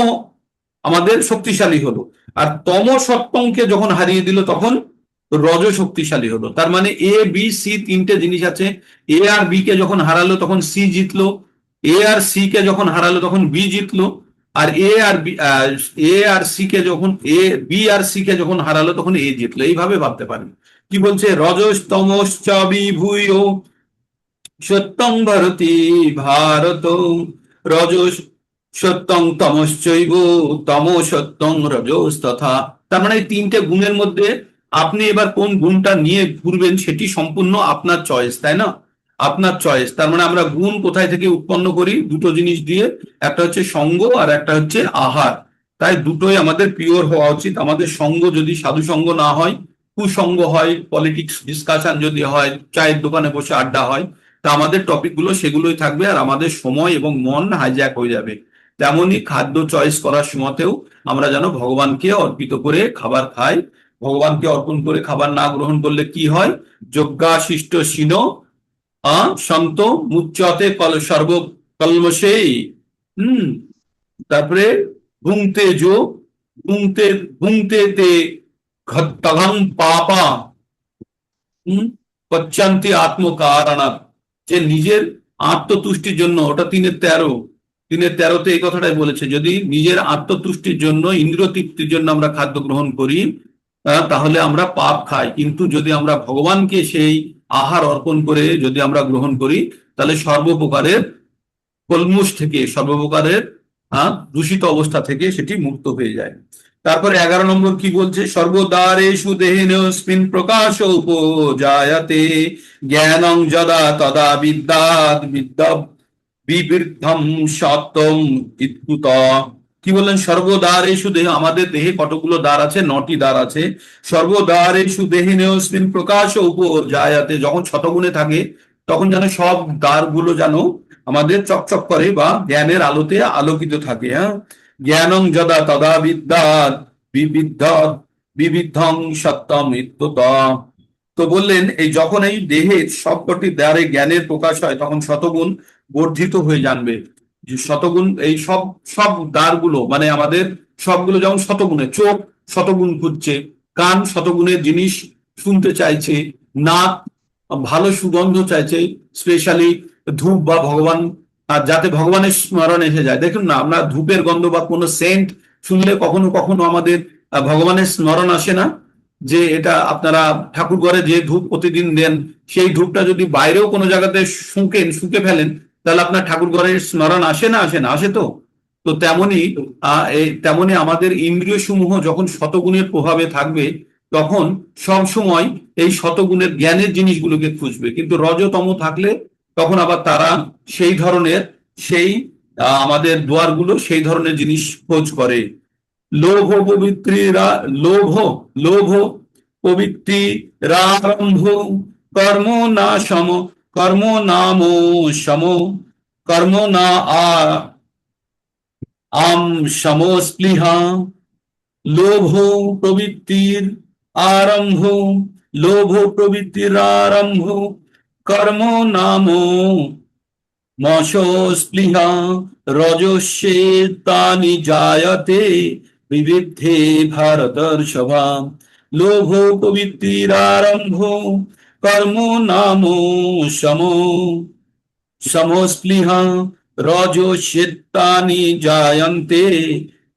আমাদের শক্তিশালী হলো, আর তম সত্যংকে যখন হারিয়ে দিল তখন রজ শক্তিশালী হলো। তার মানে এ বি সি তিনটে জিনিস আছে, এ আর বি কে যখন হারালো তখন সি জিতলো, এ আর সি কে যখন হারালো তখন বি জিতলো, আর এ আর B A R C K যখন বি আর সি কে যখন হারালো তখন এ জিতলো। এইভাবে ভাবতে পারেন। কি বলছে? রজস তমস চ বিভূয় সত্যং ভারতী ভারত, রজস সত্যং তমশ্চৈব তম সত্যং রজস তথা। তার মানে এই তিনটে গুণের মধ্যে আপনি এবার কোন গুণটা নিয়ে ঘুরবেন সেটি সম্পূর্ণ আপনার চয়েস, তাই না? আপনার চয়েস। তার মানে আমরা গুণ কোথায় থেকে উৎপন্ন করি? দুটো জিনিস দিয়ে, একটা হচ্ছে সঙ্গ আর একটা হচ্ছে আহার। তাই দুটোই আমাদের পিওর হওয়া উচিত। আমাদের সঙ্গ যদি সাধু সঙ্গ না হয়, কুসঙ্গ হয়, পলিটিক্স ডিসকাশন যদি হয়, চায়ের দোকানে বসে আড্ডা হয়, তা আমাদের টপিক গুলো সেগুলোই থাকবে, আর আমাদের সময় এবং মন হাইজ্যাক হয়ে যাবে। তেমনই খাদ্য চয়েস করার সময়তেও আমরা যেন ভগবানকে অর্পিত করে খাবার খাই। ভগবানকে অর্পণ করে খাবার না গ্রহণ করলে কি হয়? যজ্ঞাশিষ্ট শিন সন্ত মুচ্যতে সর্ব কলমশেই। হম তারপরে ভুংতে যো ভুংতে ভুংতে তে তঘং পাপা পচ্যান্তি আত্মকারণা, যে নিজের আত্মতুষ্টির জন্য, ওটা 3:13, 3:13 এই কথাটাই বলেছে, যদি নিজের আত্মতুষ্টির জন্য, ইন্দ্রিয় তৃপ্তির জন্য আমরা খাদ্য গ্রহণ করি, তাহলে আমরা পাপ খাই। কিন্তু যদি আমরা ভগবানকে সেই আহার অর্পণ করে যদি আমরা গ্রহণ করি, তাহলে সর্বপ্রকারের কলমুষ থেকে, সর্বপ্রকারের দূষিত অবস্থা থেকে সেটি মুক্ত হয়ে যায়। তারপরে 11 নম্বর কি বলছে? সর্বদারেষু দেহিনস্মিন প্রকাশ উপজায়তে জ্ঞানং যদা তদা বিদ্যাৎ বিদ্যা বিবৃদ্ধম সত্যম ইত্যুত। কি বললেন? সর্বদারেষু দেহ, আমাদের দেহে কতগুলো দ্বার আছে? 9টি দ্বার আছে। সর্বদারেষু দেহিনস্মিন প্রকাশ উপজায়তে, যখন শতগুণে থাকে তখন যেন সব দ্বারগুলো যেন আমাদের চকচক করে বা জ্ঞানের আলোতে আলোকিত থাকে। হ্যাঁ, জ্ঞানং যদা তদা বিদ্যাৎ বিবিদ্ধ বিবিদ্ধং সত্যম ইত্যুত। তো বললেন এই যখন এই দেহের সবকটি দ্বারে জ্ঞানের প্রকাশ হয় তখন শতগুণ বর্ধিত হয়ে জানবে। যে শতগুণ এই সব সব দ্বারগুলো, মানে আমাদের সবগুলো যেমন শতগুণে, চোখ শতগুণ খুঁজছে, কান শতগুণের জিনিস শুনতে চাইছে, নাক ভালো সুগন্ধ চাইছে, স্পেশালি ধূপ বা ভগবান, আর যাতে ভগবানের স্মরণ এসে যায়। দেখুন না, আমরা ধূপের গন্ধ বা কোনো সেন্ট শুনলে কখনো কখনো আমাদের ভগবানের স্মরণ আসে না? যে এটা আপনারা ঠাকুর ঘরে যে ধূপ প্রতিদিন দেন, সেই ধূপটা যদি বাইরেও কোনো জায়গাতে শুকে ফেলেন, তাহলে আপনার ঠাকুর ঘরের স্মরণ আসে না? আসে না? আসে তো। তো তেমনি আমাদের ইন্দ্রিয় সমূহ যখন শতগুণের প্রভাবে থাকবে তখন সব সময় এই শতগুণের জ্ঞানের জিনিসগুলোকে খুঁজবে। কিন্তু রজতম থাকলে তখন আবার তারা সেই ধরনের, সেই আমাদের দুয়ারগুলো সেই ধরনের জিনিস খোঁজ করে। লোভ পবিত্রীরা লোভ লোভ পবিত্রীরারম্ভ কর্ম না সম কর্ম নাম সম কর্ম না আম সমস্পৃহা লোভ প্রবৃত্তির আরম্ভ লোভ প্রবৃত্তির আরম্ভ কর্ম নাম মশস্পৃহা রজস্যেতানি জায়তে বিবিধে ভারতর্ষভা লোভ প্রবৃত্তিরারম্ভ কর্ম নাম সম সমস্পৃহা রজস্যেতানি জায়ন্তে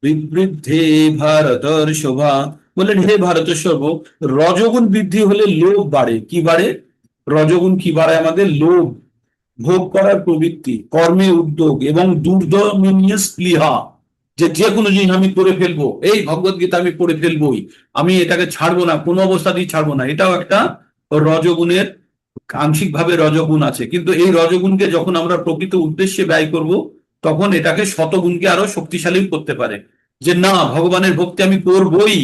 বিবৃদ্ধে ভারতর্ষভা। বললেন হে ভারতর্ষভ, রজগুণ বৃদ্ধি হলে লোভ বাড়ে। কি বাড়ে? রজগুণ কি বাড়ে আমাদের? লোভ, ভোগ করার প্রবৃত্তি, কর্মে উদ্যোগ এবং দুর্দমনীয় স্পৃহা, যে যে কোনো জিনিস আমি করে ফেলবো, এই ভগবত গীতা আমি পড়ে ফেলবোই, আমি এটাকে ছাড়বো না, কোনো অবস্থাতেই ছাড়বো না, এটাও একটা রজগুণের আংশিক ভাবে রজগুণ আছে। কিন্তু এই রজগুণকে যখন আমরা প্রকৃত উদ্দেশ্যে ব্যয় করব, তখন এটাকে শতগুণকে আরো শক্তিশালী করতে পারে। যে না, ভগবানের ভক্তি আমি করবই,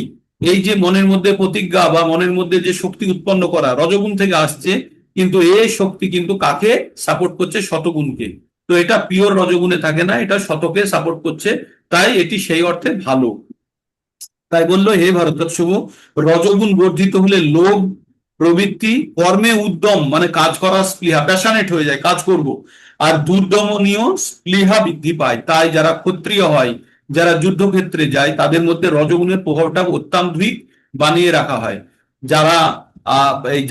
এই যে মনের মধ্যে প্রতিজ্ঞা বা মনের মধ্যে যে শক্তি উৎপন্ন করা রজগুণ থেকে আসছে, কিন্তু এই শক্তি কিন্তু কাকে সাপোর্ট করছে? শতগুণকে। তো এটা পিওর রজগুণে থাকে না, এটা শতকে সাপোর্ট করছে, তাই এটি সেই অর্থে ভালো। তাই বললো হে ভারতবর্ষভ, রজগুণ বর্ধিত হলে লোভ প্রবৃত্তি, কর্মে উদ্যম মানে কাজ করার স্পৃহা, প্যাশনেট হয়ে যায়, কাজ করব, আর দুর্দমনীয় স্পৃহা বৃদ্ধি পায়। তাই যারা ক্ষত্রিয় হয়, যারা যুদ্ধক্ষেত্রে যায়, তাদের মধ্যে রজগুণের প্রভাবটা অত্যাধিক বানিয়ে রাখা হয়। যারা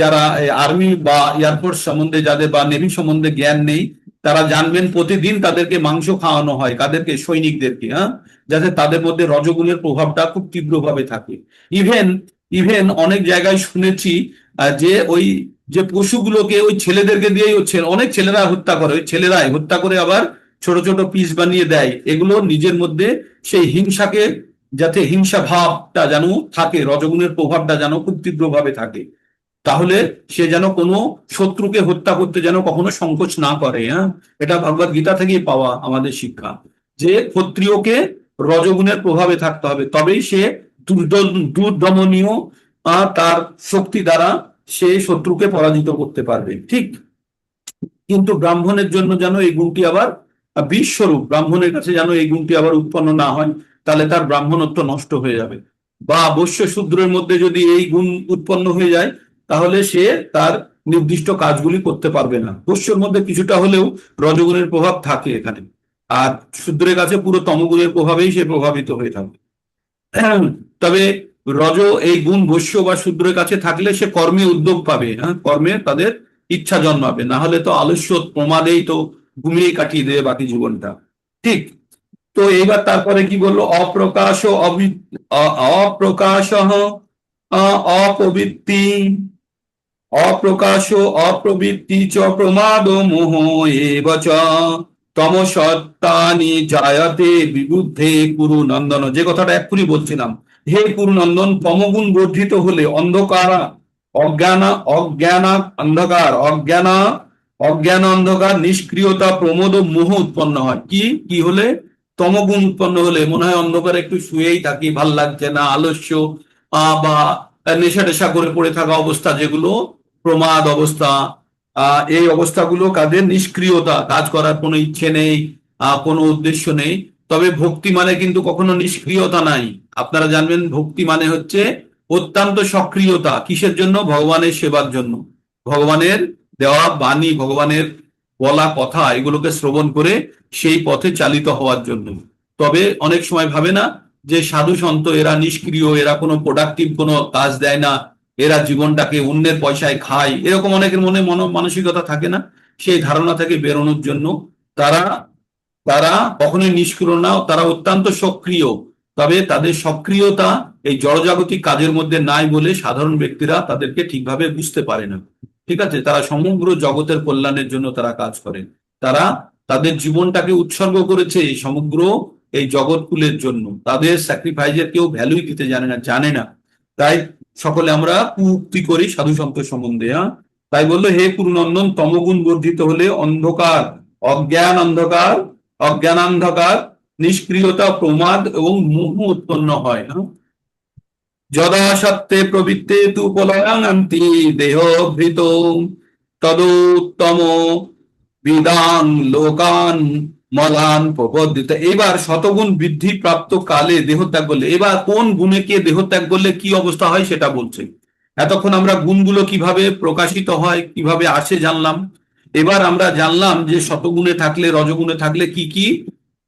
যারা আর্মি বা এয়ারফোর্স সম্বন্ধে যাদের বা নেভি সম্বন্ধে জ্ঞান নেই, তারা জানবেন প্রতিদিন তাদেরকে মাংস খাওয়ানো হয়, কাদেরকে? সৈনিকদেরকে, হ্যাঁ, যাতে তাদের মধ্যে রজগুণের প্রভাবটা খুব তীব্রভাবে থাকে। ইভেন ইভেন অনেক জায়গায় শুনেছি যে ওই যে পশুগুলোকে ওই ছেলেদেরকে দিয়ে অনেক ছেলেরা হত্যা করে, ওই ছেলেরাই হত্যা করে আবার ছোট ছোট পিস বানিয়ে দেয়। এগুলো নিজের মধ্যে সেই হিংসাকে, যাতে হিংসা ভাবটা যেন থাকে, রজগুণের প্রভাবটা যেন খুব তীব্রভাবে থাকে, তাহলে সে যেন কোনো শত্রুকে হত্যা করতে যেন কখনো সংকোচ না করে। হ্যাঁ, এটা ভগবত গীতা থেকেই পাওয়া আমাদের শিক্ষা, যে ক্ষত্রিয়কে রজগুণের প্রভাবে থাকতে হবে, তবেই সে দুর্দমনীয় তার শক্তি দ্বারা সে শত্রুকে পরাজিত করতে পারবে। ঠিক, কিন্তু ব্রাহ্মণের জন্য যেন এই গুণটি আবার বিশ্বরূপ, ব্রাহ্মণের কাছে যেন এই গুণটি আবার উৎপন্ন না হয়, তাহলে তার ব্রাহ্মণত্ব নষ্ট হয়ে যাবে। বা বৈশ্য শূদ্রের মধ্যে যদি এই গুণ উৎপন্ন হয়ে যায়, তাহলে সে তার নির্দিষ্ট কাজগুলি করতে পারবে না। বৈশ্যর মধ্যে কিছুটা হলেও রজগুণের প্রভাব থাকে এখানে, আর শূদ্রের কাছে পুরো তমগুণের প্রভাবেই সে প্রভাবিত হয়ে থাকে। তবে রজ এই গুণ বৈশ্য বা শূদ্রের কাছে থাকলে সে কর্মে উদ্যোগ পাবে, হ্যাঁ, কর্মে তাদের ইচ্ছা জন্মাবে, না হলে তো আলস্য প্রমাদেই তো ঘুমিয়ে কাটিয়ে দেবে বাকি জীবনটা। ঠিক, তো এইবার তারপরে কি বললো? অপ্রকাশ অপ্রকাশ অপবৃত্তি, অপ্রকাশ অপ্রবৃত্তি চ প্রমাদ মোহ এব চ তমসত্তানি জায়তে বিবুদ্ধে কুরু নন্দন। যে কথাটা এক্ষুনি বলছিলাম, হে কুরুনন্দন, তমগুণ বর্ধিত হলে অন্ধকার, অজ্ঞান অন্ধকার, নিষ্ক্রিয়তা, প্রমোদ ও মোহ উৎপন্ন হয়। কি কি হলে? তমগুণ উৎপন্ন হলে মনে হয় অন্ধকারে একটু শুয়েই থাকি, ভাল লাগছে না, আলস্য বা নেশা টেশা করে পড়ে থাকা অবস্থা, যেগুলো প্রমাদ অবস্থা, এই অবস্থাগুলো কাদের? নিষ্ক্রিয়তা, কাজ করার কোনো ইচ্ছে নেই, কোনো উদ্দেশ্য নেই। তবে ভক্তি মানে কিন্তু কখনো নিষ্ক্রিয়তা নাই। আপনারা জানবেন, ভক্তি মানে হচ্ছে অত্যন্ত সক্রিয়তা। কিসের জন্য? ভগবানের সেবার জন্য, ভগবানের দেওয়া বাণী, ভগবানের বলা কথা, এগুলোকে শ্রবণ করে সেই পথে চালিত হওয়ার জন্য। তবে অনেক সময় ভাবে না যে সাধু সন্ত এরা নিষ্ক্রিয়, এরা কোনো প্রোডাক্টিভ কোনো কাজ দেয় না, এরা জীবনটাকে অন্যের পয়সায় খায়, এরকম অনেকের মনে মানসিকতা থাকে না। সেই ধারণা থেকে বেরোনোর জন্য তারা তারা কখনোই নিষ্ক্রিয় না, তারা অত্যন্ত সক্রিয়। তবে তাদের সক্রিয়তা এই জড়জাগতিক কাজের মধ্যে নাই বলে সাধারণ ব্যক্তিরা তাদেরকে ঠিকভাবে বুঝতে পারে না। ঠিক আছে, তারা সমগ্র জগতের কল্যাণের জন্য তারা কাজ করেন, তারা তাদের জীবনটাকে উৎসর্গ করেছে সমগ্র এই জগৎকুলের জন্য। তাদের স্যাক্রিফাইসের কেউ ভ্যালুই দিতে জানে না। তাই সকলে আমরা কুউক্তি করি সাধু সন্ত সম্বন্ধে। হ্যাঁ, তাই বললো হে কুরুনন্দন, তমগুণ বর্ধিত হলে অন্ধকার, অজ্ঞানান্ধকার, নিষ্ক্রিয়তা, প্রমাদ এবং মোহ উৎপন্ন হয়। যদা সত্যে প্রবৃত্তে তু প্রলয়ান্তি দেহভৃত তদুত্তম বিদাং লোকান মলান প্রবর্ধিত। এবার শতগুণ বৃদ্ধি প্রাপ্ত কালে দেহত্যাগ করলে, এবার কোন গুণে কে দেহত্যাগ করলে কি অবস্থা হয় সেটা বলছে। এতক্ষণ আমরা গুণগুলো কিভাবে প্রকাশিত হয়, কিভাবে আসে জানলাম। এবার আমরা জানলাম যে শতগুণে থাকলে রজগুণে থাকলে কি কি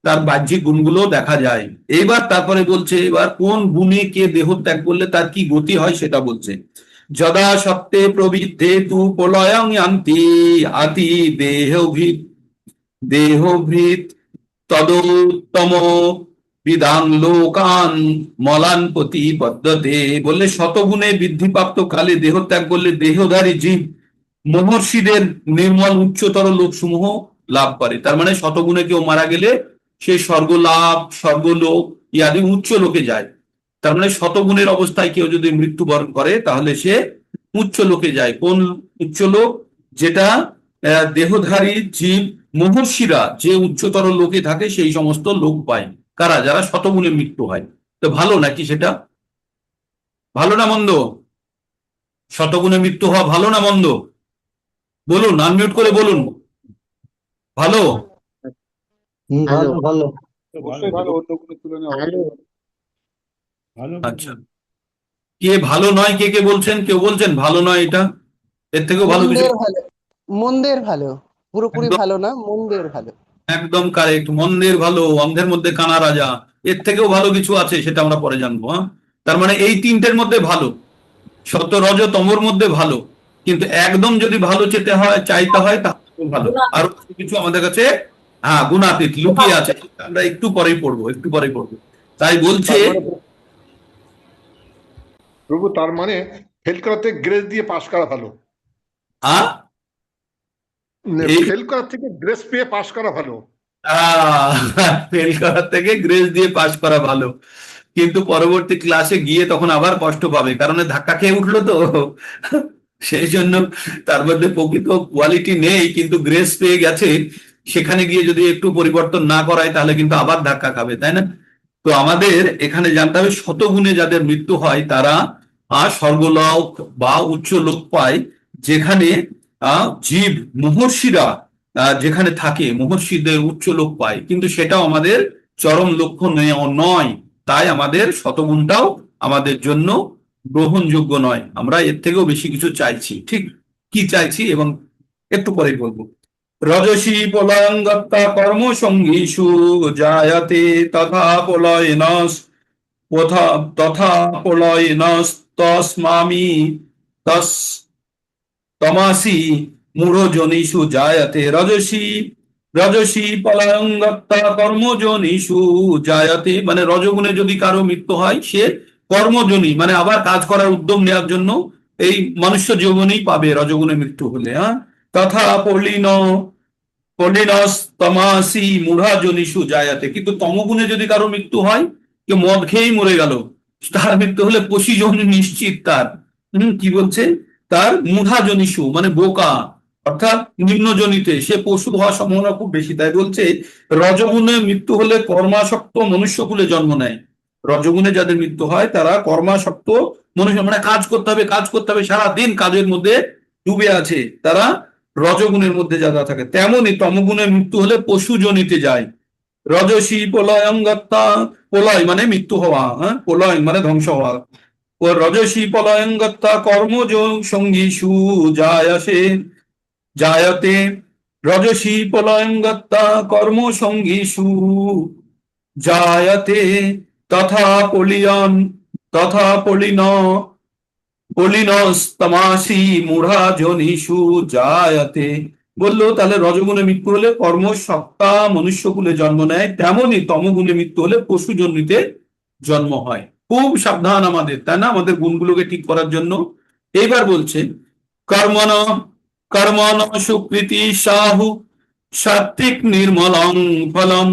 তার বাহ্যিক গুণগুলো দেখা যায়। এবার তারপরে বলছে এবার কোন গুণে কে দেহ ত্যাগ করলে তার কি গতি হয় সেটা বলছে। যদা সত্ত্বে প্রবৃদ্ধে তু প্রলয়ং ইয়ান্তি আতি দেহভৃত তদোত্তম বিধান লোকান মলান প্রতিপদ্যতে। বললে শতগুণে বৃদ্ধিপ্রাপ্ত কালে দেহ ত্যাগ করলে দেহধারী জীব মহর্ষিদের নির্মল উচ্চতর লোকসমূহ লাভ করে। তার মানে শতগুণে কেউ মারা গেলে সে স্বর্গ লাভ, স্বর্গলোক ইয়াদি উচ্চ লোকে যায়। তার মানে শতগুণের অবস্থায় কেউ যদি মৃত্যুবরণ করে তাহলে সে উচ্চ লোকে যায়। কোন উচ্চ লোক? যেটা দেহধারী জীব মহর্ষিরা যে উচ্চতর লোকে থাকে সেই সমস্ত লোক পায়। কারা? যারা শতগুণে মৃত্যু হয়। তো ভালো নাকি সেটা? ভালো না মন্দ? শতগুণে মৃত্যু হওয়া ভালো না মন্দ? বলুন, আনমিউট করে বলুন। ভালো? ভালো ভালো অবশ্যই ভালো, অন্য কোনো তুলনায় ভালো। ভালো। আচ্ছা, কে ভালো নয় কে কে বলছেন? কেউ বলছেন ভালো নয়, এটা এর থেকেও ভালো কিছু? মন্দের ভালো, মন্দের ভালো, পুরোপুরি একদম ভালো না, মন্দের ভালো। একদম কারেক্ট, মন্দের ভালো, অন্ধের মধ্যে কানা রাজা। এর থেকেও ভালো কিছু আছে সেটা আমরা পরে জানবো। হ্যাঁ, তার মানে এই তিনটের মধ্যে ভালো, সত রজ তমর মধ্যে ভালো, কিন্তু একদম যদি ভালো চেতে হয় চাইতে হয় তাহলে ভালো। আর কিছু আমাদের কাছে গুণাতীত লুকিয়ে আছে, আমরা একটু পরেই পড়বো, একটু পরেই পড়বো। তাই বলছে প্রভু, তার মানে ফেল করাতে গ্রেস দিয়ে পাশ করা ভালো, ফেল করার থেকে গ্রেস পেয়ে পাশ করা ভালো। ফেল করার থেকে গ্রেস দিয়ে পাস করা ভালো, কিন্তু পরবর্তী ক্লাসে গিয়ে তখন আবার কষ্ট পাবে, কারণ ধাক্কা খেয়ে উঠলো তো। সেই জন্য তার মধ্যে প্রকৃত কোয়ালিটি নেই কিন্তু গ্রেস পেয়ে গেছে, সেখানে গিয়ে যদি একটু পরিবর্তন না করায় তাহলে কিন্তু আবার ধাক্কা খাবে, তাই না? তো আমাদের এখানে জানতে হবে শতগুণে যাদের মৃত্যু হয় তারা স্বর্গলোক বা উচ্চ লোক পায়, যেখানে জীব মহর্ষিরা যেখানে থাকে মহর্ষিদের উচ্চ লোক পায়, কিন্তু সেটাও আমাদের চরম লক্ষ্য নয়। তাই আমাদের শতগুণটাও আমাদের জন্য গ্রহণযোগ্য নয়, আমরা এর থেকেও বেশি কিছু চাইছি। ঠিক কি চাইছি এবং একটু পরে বলবো। রজসী প্রলয়ঙ্গত্তা কর্মসঙ্গীষু জায়তে তথা প্রলয়নস তথা প্রলয়নস তস্মামি তস তমাসি মূঢ়জনীষু জায়তে। রজসী পলায়ঙ্গত্তা কর্মজনীষু জায়তে, মানে রজগুণে যদি কারো মৃত্যু হয় সে কর্মজনী মানে আবার কাজ করার উদ্যম নেওয়ার জন্য এই মনুষ্য যৌবনেই পাবে রজগুণে মৃত্যু হলে। তথা পলিনস তমাসি মূঢ়জনীষু জায়তে। কিন্তু তমগুণে যদি কারো মৃত্যু হয়, কেউ মদ খেয়েই মরে গেল, তার মৃত্যু হলে পশিজন নিশ্চিত তার। কি বলছে? তার মূঢ়াজনীষু মানে বোকা, অর্থাৎ নিম্নজনিতে সে পশু হওয়ার সম্ভাবনা খুব বেশি। তাই বলছে রজগুণে মৃত্যু হলে কর্মাসক্ত মনুষ্যকুলে জন্ম নেয়। রজগুণে যাদের মৃত্যু হয় তারা কর্মাসক্ত মনুষ্য, মানে কাজ করতে হবে কাজ করতে হবে, সারাদিন কাজের মধ্যে ডুবে আছে, তারা রজগুণের মধ্যে যারা থাকে। তেমনই তমগুণের মৃত্যু হলে পশুজনিতে যায়। রজসী প্রলয়ঙ্গত্তা, প্রলয় মানে মৃত্যু হওয়া, প্রলয় মানে ধ্বংস হওয়া। রজসী প্রলয়ঙ্গত্তা কর্মজ সঙ্গীষু জায়তে। রজসী প্রলয়ঙ্গত্তা কর্মসঙ্গীষু জায়তে তথা পলিনস্তমাসি মূঢ়াজনীষু জায়তে। বললো তাহলে রজগুণে মৃত্যু হলে কর্মসত্তা মনুষ্যকুলে জন্ম নেয়, তেমনি তমগুণে মৃত্যু হলে পশু জন্মিতে জন্ম হয়। খুব সাবধান আমাদের, তাই না, আমাদের গুণগুলোকে ঠিক করার জন্য। এইবার বলছে কর্মণ কর্মণ সুকৃতি সাহু সাত্বিক নির্মলং ফলম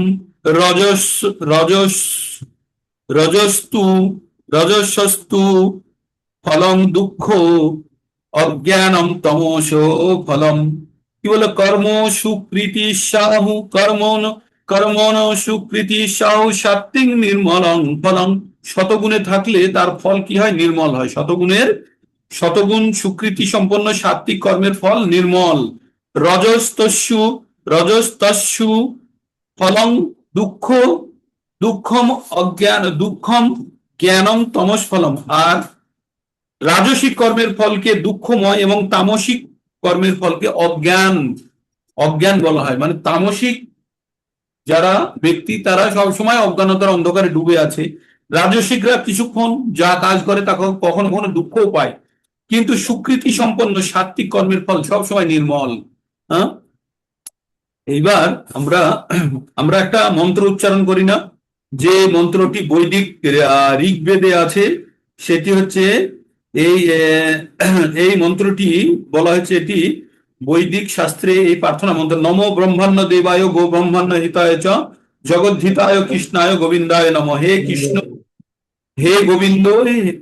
রজস রজস রজস্তু রজসস্তু ফলম দুঃখ অজ্ঞানম তমস ফলম। কি বলে? কর্ম সুকৃতি সাহু কর্মণ সুকৃতি সাহু সাত্বিক নির্মলং ফলম। শতগুণে থাকলে তার ফল কি হয়? নির্মল হয়। শতগুণ সুকৃতি সম্পন্ন সাত্বিক কর্মের ফল নির্মল। রজস্তস্যু ফলং দুঃখম জ্ঞানম তমস ফলম। আর রাজসিক কর্মের ফলকে দুঃখময় এবং তামসিক কর্মের ফলকে অজ্ঞান অজ্ঞান বলা হয়, মানে তামসিক যারা ব্যক্তি তারা সবসময় অজ্ঞানতার অন্ধকারে ডুবে আছে। রাজসিকরা কিছুক্ষণ যা কাজ করে তা কখনো কখনো দুঃখও পায়, কিন্তু সুকৃতি সম্পন্ন সাত্বিক কর্মের ফল সবসময় নির্মল। হ্যাঁ, এইবার আমরা আমরা একটা মন্ত্র উচ্চারণ করি না, যে মন্ত্রটি বৈদিক ঋগ্বেদে আছে, সেটি হচ্ছে এই এই মন্ত্রটি বলা হয়েছে, এটি বৈদিক শাস্ত্রে এই প্রার্থনা মন্ত্র, নমো ব্রহ্মাণ্য দেবায় গো ব্রহ্মাণ্য হিতায় চ জগদ্ধিতায় কৃষ্ণায় গোবিন্দায় নম। হে কৃষ্ণ, হে গোবিন্দ,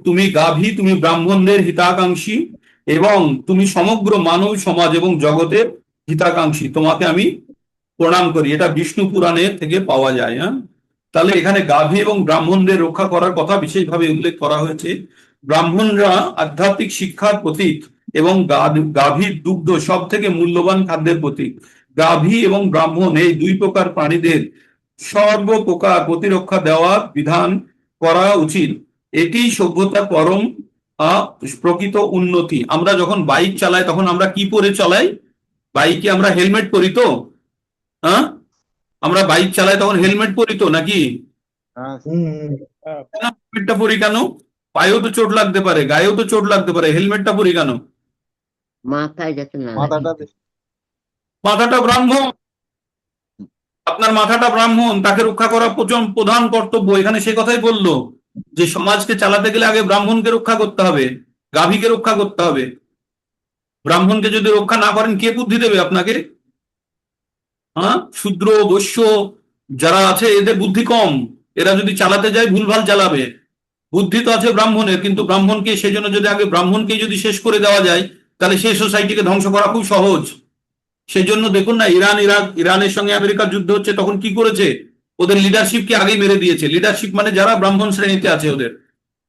তুমি গাভী, তুমি ব্রাহ্মণদের হিতাকাঙ্ক্ষী এবং তুমি সমগ্র মানব সমাজ এবং জগতের হিতাকাঙ্ক্ষী, তোমাকে আমি প্রণাম করি। এটা বিষ্ণু পুরাণে থেকে পাওয়া যায়। হ্যাঁ, তাহলে এখানে গাভী এবং ব্রাহ্মণদের রক্ষা করার কথা বিশেষভাবে উল্লেখ করা হয়েছে। ব্রাহ্মণরা আধ্যাত্মিক শিক্ষার প্রতীক এবং গাভীর দুগ্ধ সব থেকে মূল্যবান খাদ্যের প্রতীক। গাভী এবং ব্রাহ্মণ এই দুই প্রকার প্রাণীদের সর্বপ্রকার প্রতিরক্ষা দেওয়ার বিধান করা উচিত। এটি সভ্যতার পরম প্রকৃত উন্নতি। আমরা যখন বাইক চালাই তখন আমরা কি পরে চালাই? বাইকে আমরা হেলমেট পরি তো? হ্যাঁ, আমরা বাইক চালাই তখন হেলমেট পরি তো নাকি? হ্যাঁ, হেলমেটটা পরি কেন? পায়েও তো চোট লাগতে পারে, গায়েও তো চোট লাগতে পারে, হেলমেটটা পরি কেন? মাথায় যাতে না লাগে। মাথাটা মাথাটা ব্রাহ্মণ, আপনার মাথাটা ব্রাহ্মণ, তাকে রক্ষা করা প্রধান কর্তব্য। এখানে সে কথাই বললো যে সমাজকে চালাতে গেলে আগে ব্রাহ্মণকে রক্ষা করতে হবে, গাভীকে রক্ষা করতে হবে। ব্রাহ্মণকে যদি রক্ষা না করেন কে বুদ্ধি দেবে আপনাকে? হ্যাঁ, শূদ্র বৈশ্য যারা আছে এদের বুদ্ধি কম, এরা যদি চালাতে যায় ভুলভাল চালাবে। বুদ্ধি তো আছে ব্রাহ্মণের, কিন্তু ব্রাহ্মণকে সেজন্য যদি আগে ব্রাহ্মণকে যদি শেষ করে দেওয়া যায় তাহলে সেই সোসাইটিকে ধ্বংস করা খুব সহজ। সেই জন্য দেখুন না, ইরানের সঙ্গে আমেরিকার যুদ্ধ হচ্ছে, তখন কি করেছে? ওদের লিডারশিপকে আগেই মেরে দিয়েছে। লিডারশিপ মানে যারা ব্রাহ্মণ শ্রেণীতে আছে ওদের,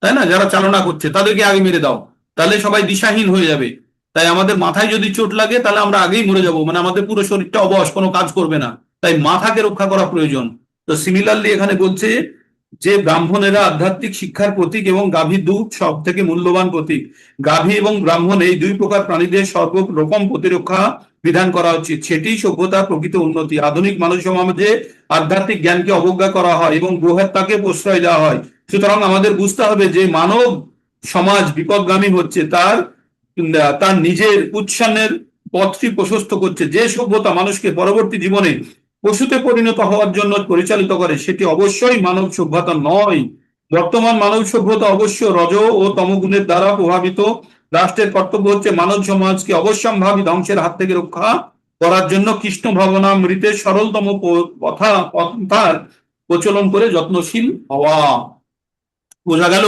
তাই না, যারা চালনা করছে তাদেরকে আগে মেরে দাও, তাহলে সবাই দিশাহীন হয়ে যাবে। তাই আমাদের মাথায় যদি চোট লাগে তাহলে আমরা আগেই মরে যাব, মানে আমাদের পুরো শরীরটা অবশ, কোনো কাজ করবে না। তাই মাথাকে রক্ষা করা প্রয়োজন। তো সিমিলারলি এখানে বলছে যে ব্রাহ্মণেরা আধ্যাত্মিক শিক্ষার প্রতীক এবং গাভীর দুধ সব থেকে মূল্যবান প্রতীক। গাভী এবং ব্রাহ্মণ এই দুই প্রকার প্রাণীদের সর্বরকম প্রতিরক্ষা বিধান করা উচিত, সেটি সভ্যতার প্রকৃত উন্নতি। আধুনিক মানব সমাজে আধ্যাত্মিক জ্ঞানকে অবজ্ঞা করা হয় এবং গোহত্যাকে প্রশ্রয় দেওয়া হয়। সুতরাং আমাদের বুঝতে হবে যে মানব সমাজ বিপদগামী হচ্ছে, তার নিজের উচ্ছন্নের পথটি প্রশস্ত করছে। যে সভ্যতা মানুষকে পরবর্তী জীবনে পশুতে পরিণত হওয়ার জন্য পরিচালিত করে সেটি অবশ্যই মানব সভ্যতা নয়। বর্তমান মানব সভ্যতা অবশ্য রজ ও তমগুণের দ্বারা প্রভাবিত। রাষ্ট্রের কর্তব্য হচ্ছে মানব সমাজকে অবশ্যম্ভাবী ধ্বংসের হাত থেকে রক্ষা করার জন্য কৃষ্ণ ভাবনামৃতের সরলতম পন্থার প্রচলন করে যত্নশীল হওয়া। বোঝা গেল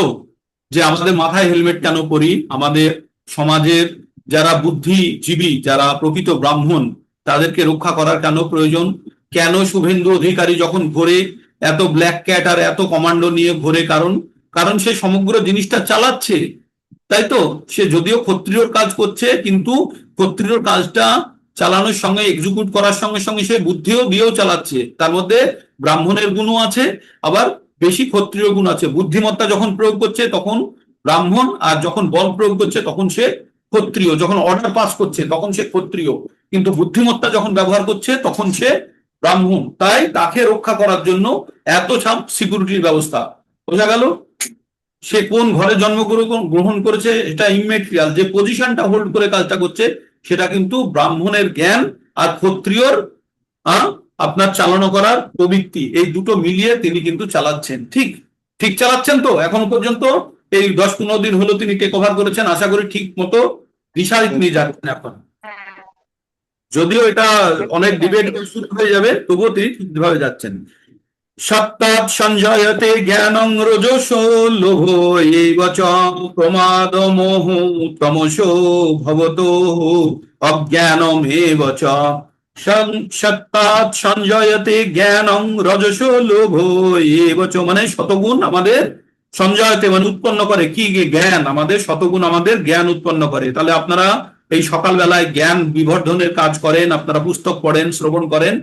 যে আমাদের মাথায় হেলমেট কেন পরি, আমাদের সমাজের যারা বুদ্ধিজীবী, যারা প্রকৃত ব্রাহ্মণ, তাদেরকে রক্ষা করার কেন প্রয়োজন। কেন শুভেন্দু অধিকারী যখন ঘোরে এত ব্ল্যাক ক্যাট আর এত কমান্ডো নিয়ে ঘোরে? কারণ সে সমগ্র জিনিসটা চালাচ্ছে, তাই তো। সে যদিও ক্ষত্রিয়র কাজ করছে, কিন্তু ক্ষত্রিয়র কাজটা চালানোর সঙ্গে এক্সিকিউট করার সঙ্গে সঙ্গে সে বুদ্ধিও দিয়েও চালাচ্ছে। তার মধ্যে ব্রাহ্মণের গুণও আছে, আবার বেশি ক্ষত্রিয় গুণ আছে। বুদ্ধিমত্তা যখন প্রয়োগ করছে তখন ব্রাহ্মণ, আর যখন বল প্রয়োগ করছে তখন সে ক্ষত্রিয়। যখন অর্ডার পাস করছে তখন সে ক্ষত্রিয়, কিন্তু বুদ্ধিমত্তা যখন ব্যবহার করছে তখন সে ব্রাহ্মণ। তাই তাকে রক্ষা করার জন্য এত সব সিকিউরিটির ব্যবস্থা। বোঝা গেল? সে কোন ঘরে জন্মগ্রহণ করেছে এটা ইমেটেরিয়াল, যে পজিশনটা হোল্ড করে কাজটা করছে সেটা কিন্তু ব্রাহ্মণের জ্ঞান আর ক্ষত্রিয়র আপনার চালনা করার প্রবৃত্তি, এই দুটো মিলিয়ে তিনি কিন্তু চালাচ্ছেন। ঠিক চালাচ্ছেন তো এখনো পর্যন্ত? এই 10-15 দিন হলো তিনি টেক ওভার করেছেন, আশা করি ঠিক মতো দিশায় তিনি যাচ্ছেন এখন। যদিও এটা অনেক ডিবেট শুরু হয়ে যাবে, তবুও তিনি ঠিকভাবে যাচ্ছেন। সত্তাৎ সঞ্জয়তে জ্ঞানং রজসো লোভ এইব চ প্রমাদ মোহ তমসো ভবতো অজ্ঞানমেব চ। সত্তাৎ সঞ্জয়তে জ্ঞানং রজসো লোভ এইব চ, মানে শতগুণ আমাদের সঞ্জয়তে মানে উৎপন্ন করে। কি জ্ঞান? আমাদের শতগুণ আমাদের জ্ঞান উৎপন্ন করে। তাহলে আপনারা এই সকালবেলায় জ্ঞান বিবর্ধনের কাজ করেন, আপনারা পুস্তক পড়েন, শ্রবণ করেন,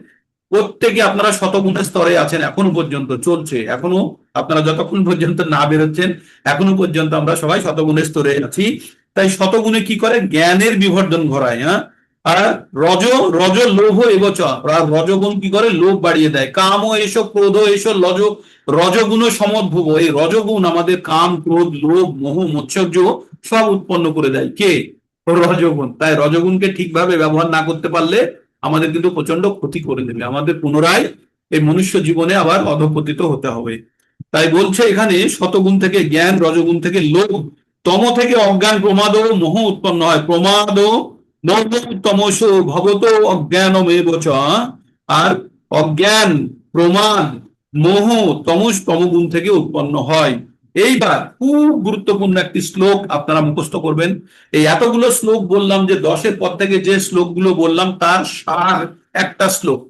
প্রত্যেকে আপনারা শতগুণের স্তরে আছেন, এখনো পর্যন্ত চলছে। এখনো আপনারা যতক্ষণ পর্যন্ত না বেরোচ্ছেন এখনো পর্যন্ত আমরা সবাই শতগুণের স্তরে আছি। তাই শতগুণে কি করে? জ্ঞানের বিবর্ধন ঘটায়। হ্যাঁ, আর রজ রজ লোভ এবচ, আর রজগুণ কি করে? লোভ বাড়িয়ে দেয়। কাম ও এসো, ক্রোধ এসো, রজগুণ সমদ্ভুব, এই রজগুণ আমাদের কাম, ক্রোধ, লোভ, মোহ, মৎসর্য সব উৎপন্ন করে দেয়। কে? রজগুণ। তাই রজগুণকে ঠিকভাবে ব্যবহার না করতে পারলে আমাদের কিন্তু প্রচন্ড ক্ষতি করে দেবে, আমাদের পুনরায় এই মনুষ্য জীবনে আবার অধঃপতিত হতে হবে। তাই বলছে এখানে শতগুণ থেকে জ্ঞান, রজগুণ থেকে লোভ, তম থেকে অজ্ঞান, প্রমাদ ও মোহ উৎপন্ন হয়। প্রমাদ ও তমস ভগত অজ্ঞানমেব চ, আর অজ্ঞান, প্রমাদ, মোহ, তমগুণ থেকে উৎপন্ন হয়। এইবার খুব গুরুত্বপূর্ণ একটি শ্লোক আপনারা মুখস্থ করবেন। এই এতগুলো শ্লোক বললাম, যে 10-এর পর থেকে যে শ্লোকগুলো বললাম তার সার একটা শ্লোক।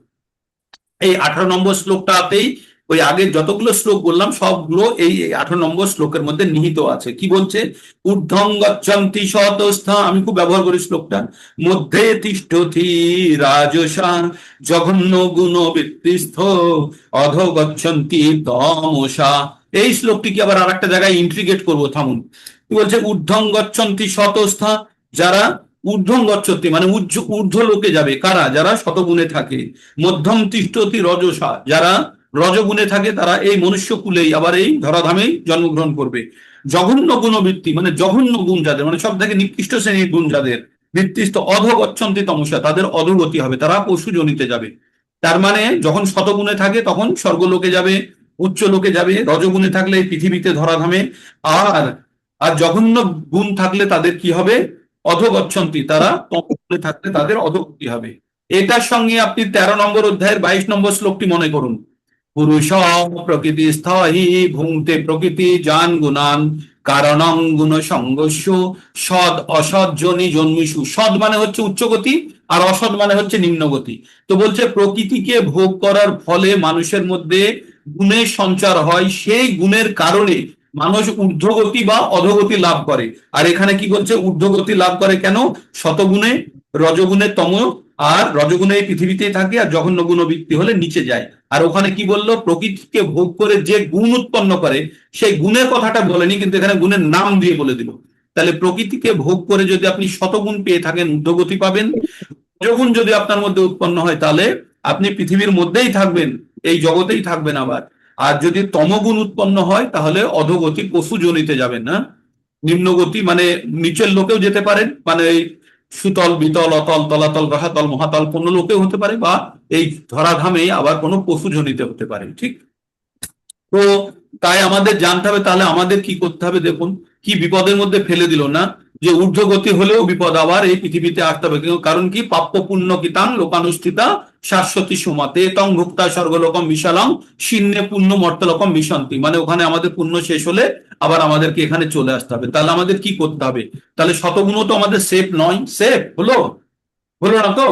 এই 18 নম্বর শ্লোকটাতেই ওই আগের যতগুলো শ্লোক বললাম সবগুলো এই 18 নম্বর শ্লোকের মধ্যে নিহিত আছে। কি বলছে? ঊর্ধ্বং গচ্ছন্তি শতস্থা, আমি খুব ব্যবহার করি শ্লোকটা, মধ্যে তিষ্ঠতি রাজসা জঘন্য গুণ বৃত্তিস্থ অধ গচ্ছন্তি তমসা। এই শ্লোকটিকে আবার আর একটা জায়গায় ইন্ট্রিগেট করবো, থামুন। কি বলছে? ঊর্ধ্বং গচ্ছন্তি শতস্থা, যারা ঊর্ধ্বং গচ্ছন্তি মানে ঊর্ধ্ব লোকে যাবে, কারা? যারা শতগুণে থাকে। মধ্যম তিষ্ঠতি রজসা, যারা রজগুণে থাকে তারা এই মনুষ্য কুলেই আবার এই ধরাধামেই জন্মগ্রহণ করবে। জঘন্য গুণবৃত্তি মানে জঘন্য গুণ যাদের, মানে সব থেকে নিকৃষ্ট শ্রেণীর গুণ যাদের, বৃত্তিস্থ অধ গচ্ছন্তি তমসা, তাদের অধোগতি হবে, তারা পশু জনিতে যাবে। তার মানে যখন শতগুণে থাকে তখন স্বর্গলোকে যাবে, উচ্চ লোকে যাবে। রজগুণে থাকলে এই পৃথিবীতে ধরাধামে। আর আর জঘন্য গুণ থাকলে তাদের কি হবে? অধগচ্ছন্তি, তারা তমগুণে থাকলে তাদের অধোগতি হবে। এটার সঙ্গে আপনি 13 নম্বর অধ্যায়ের 22 নম্বর শ্লোকটি মনে করুন। পুরুষ প্রকৃতি স্থহি ভুংতে প্রকৃতি জান গুণান কারণং গুণ সংঘর্ষ সদ অসৎ জনি জন্মিষু। সদ মানে হচ্ছে উচ্চগতি, আর অসৎ মানে হচ্ছে নিম্নগতি। তো বলছে প্রকৃতিকে ভোগ করার ফলে মানুষের মধ্যে গুণের সঞ্চার হয়, সেই গুণের কারণে মানুষ ঊর্ধ্বগতি বা অধোগতি লাভ করে। আর এখানে কি বলছে? ঊর্ধ্বগতি লাভ করে কেন? শতগুণে, রজগুণে তম, আর রজগুণে এই পৃথিবীতেই থাকে, আর জঘন্য গুণবৃত্তি হলে নিচে যায়। আর ওখানে কি বললো? প্রকৃতিকে ভোগ করে যে গুণ উৎপন্ন করে, সেই গুণের কথাটা বলেনি, কিন্তু এখানে গুণের নাম দিয়ে বলে দিল। তাহলে প্রকৃতিকে ভোগ করে যদি আপনি শতগুণ পেয়ে থাকেন, ঊর্ধ্বগতি পাবেন। রজগুণ যদি আপনার মধ্যে উৎপন্ন হয় তাহলে আপনি পৃথিবীর মধ্যেই থাকবেন, এই জগতেই থাকবেন আবার। আর যদি তমগুণ উৎপন্ন হয় তাহলে অধোগতি, পশু জনিতে যাবেন না। নিম্নগতি মানে নিচের লোকেও যেতে পারেন, মানে সুতল, বিতল, অতল, তলাতল, রসাতল, মহাতল কোনো লোকেও হতে পারে, বা এই ধরাধামে আবার কোনো পশু জনিতে হতে পারে। ঠিক তো তাই আমাদের জানতে হবে তাহলে আমাদের কি করতে হবে। দেখুন কি বিপদের মধ্যে ফেলে দিল না, যে ঊর্ধ্বগতি হলেও বিপদ, আবার এই পৃথিবীতে আসতে হবে। কারণ কি? প্রাপ্য পুণ্য কিতাং লোকানুষ্ঠিতা শাশ্বতী সুমাতে তং ভুক্তা স্বর্গলোকম বিশালং শীর্ণে পুণ্য মর্তলোকম মিশন্তি, মানে ওখানে আমাদের পুণ্য শেষ হলে আবার আমাদেরকে এখানে চলে আসতে হবে। তাহলে আমাদের কি করতে হবে? তাহলে শতগুণ তো আমাদের সেফ নয়, সেফ হলো না তো,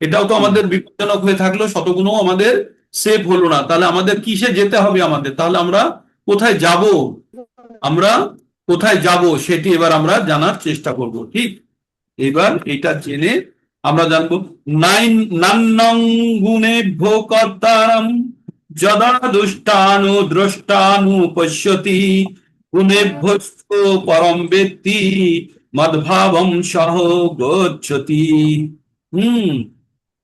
এটাও তো আমাদের বিপজ্জনক হয়ে থাকলো, শতগুণও আমাদের সেফ হলো না। তাহলে আমাদের কিসে যেতে হবে? আমাদের তাহলে আমরা কোথায় যাব? আমরা কোথায় যাব সেটি এবার আমরা জানার চেষ্টা করব। ঠিক, এবার এটা জেনে আমরা জানবো। নান্নং গুণেভ্য কর্তারম যদা দুষ্টানু দ্রষ্টানু পশ্যতি গুণেভ্য পরম বেত্তি মদ্ভাবম সহ গচ্ছতি।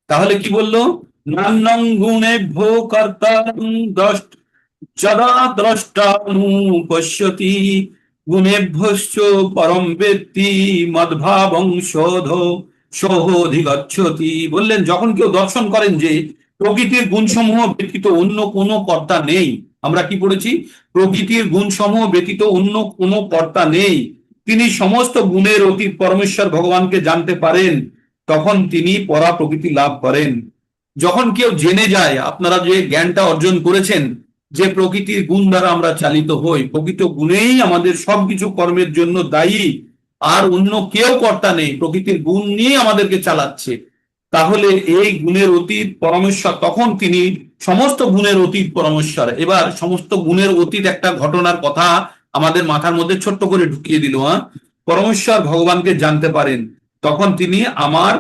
তাহলে কি বললো? নান্নং গুণেভ্য কর্তারং যদা দ্রষ্টানু পশ্যতি গুণেভ্যশ্চ পরম বেত্তি মদ্ভাবং সোধিগচ্ছতি। বললেন যখন কেউ দর্শন করেন যে প্রকৃতির গুণসমূহ ব্যতীত অন্য কোনো কর্তা নেই, আমরা কি পড়েছি? প্রকৃতির গুণসমূহ ব্যতীত অন্য কোনো কর্তা নেই, তিনি সমস্ত গুণের অতীত পরমেশ্বর ভগবানকে জানতে পারেন, তখন তিনি পরা প্রকৃতি লাভ করেন। যখন কেউ জেনে যায়, আপনারা যে জ্ঞানটা অর্জন করেছেন যে প্রকৃতির গুণ দ্বারা আমরা চালিত হই, প্রকৃত গুণেই আমাদের সবকিছু কর্মের জন্য দায়ী, আর অন্য কেউ কর্তা নেই, প্রকৃতির গুণ নিয়ে আমাদেরকে চালাচ্ছে, তাহলে এই গুণের অতীত পরমেশ্বর, তখন তিনি সমস্ত গুণের অতীত পরমেশ্বর। এবার সমস্ত গুণের অতীত একটা ঘটনার কথা আমাদের মাথার মধ্যে ছোট্ট করে ঢুকিয়ে দিল। পরমেশ্বর ভগবানকে জানতে পারেন, তখন তিনি আমার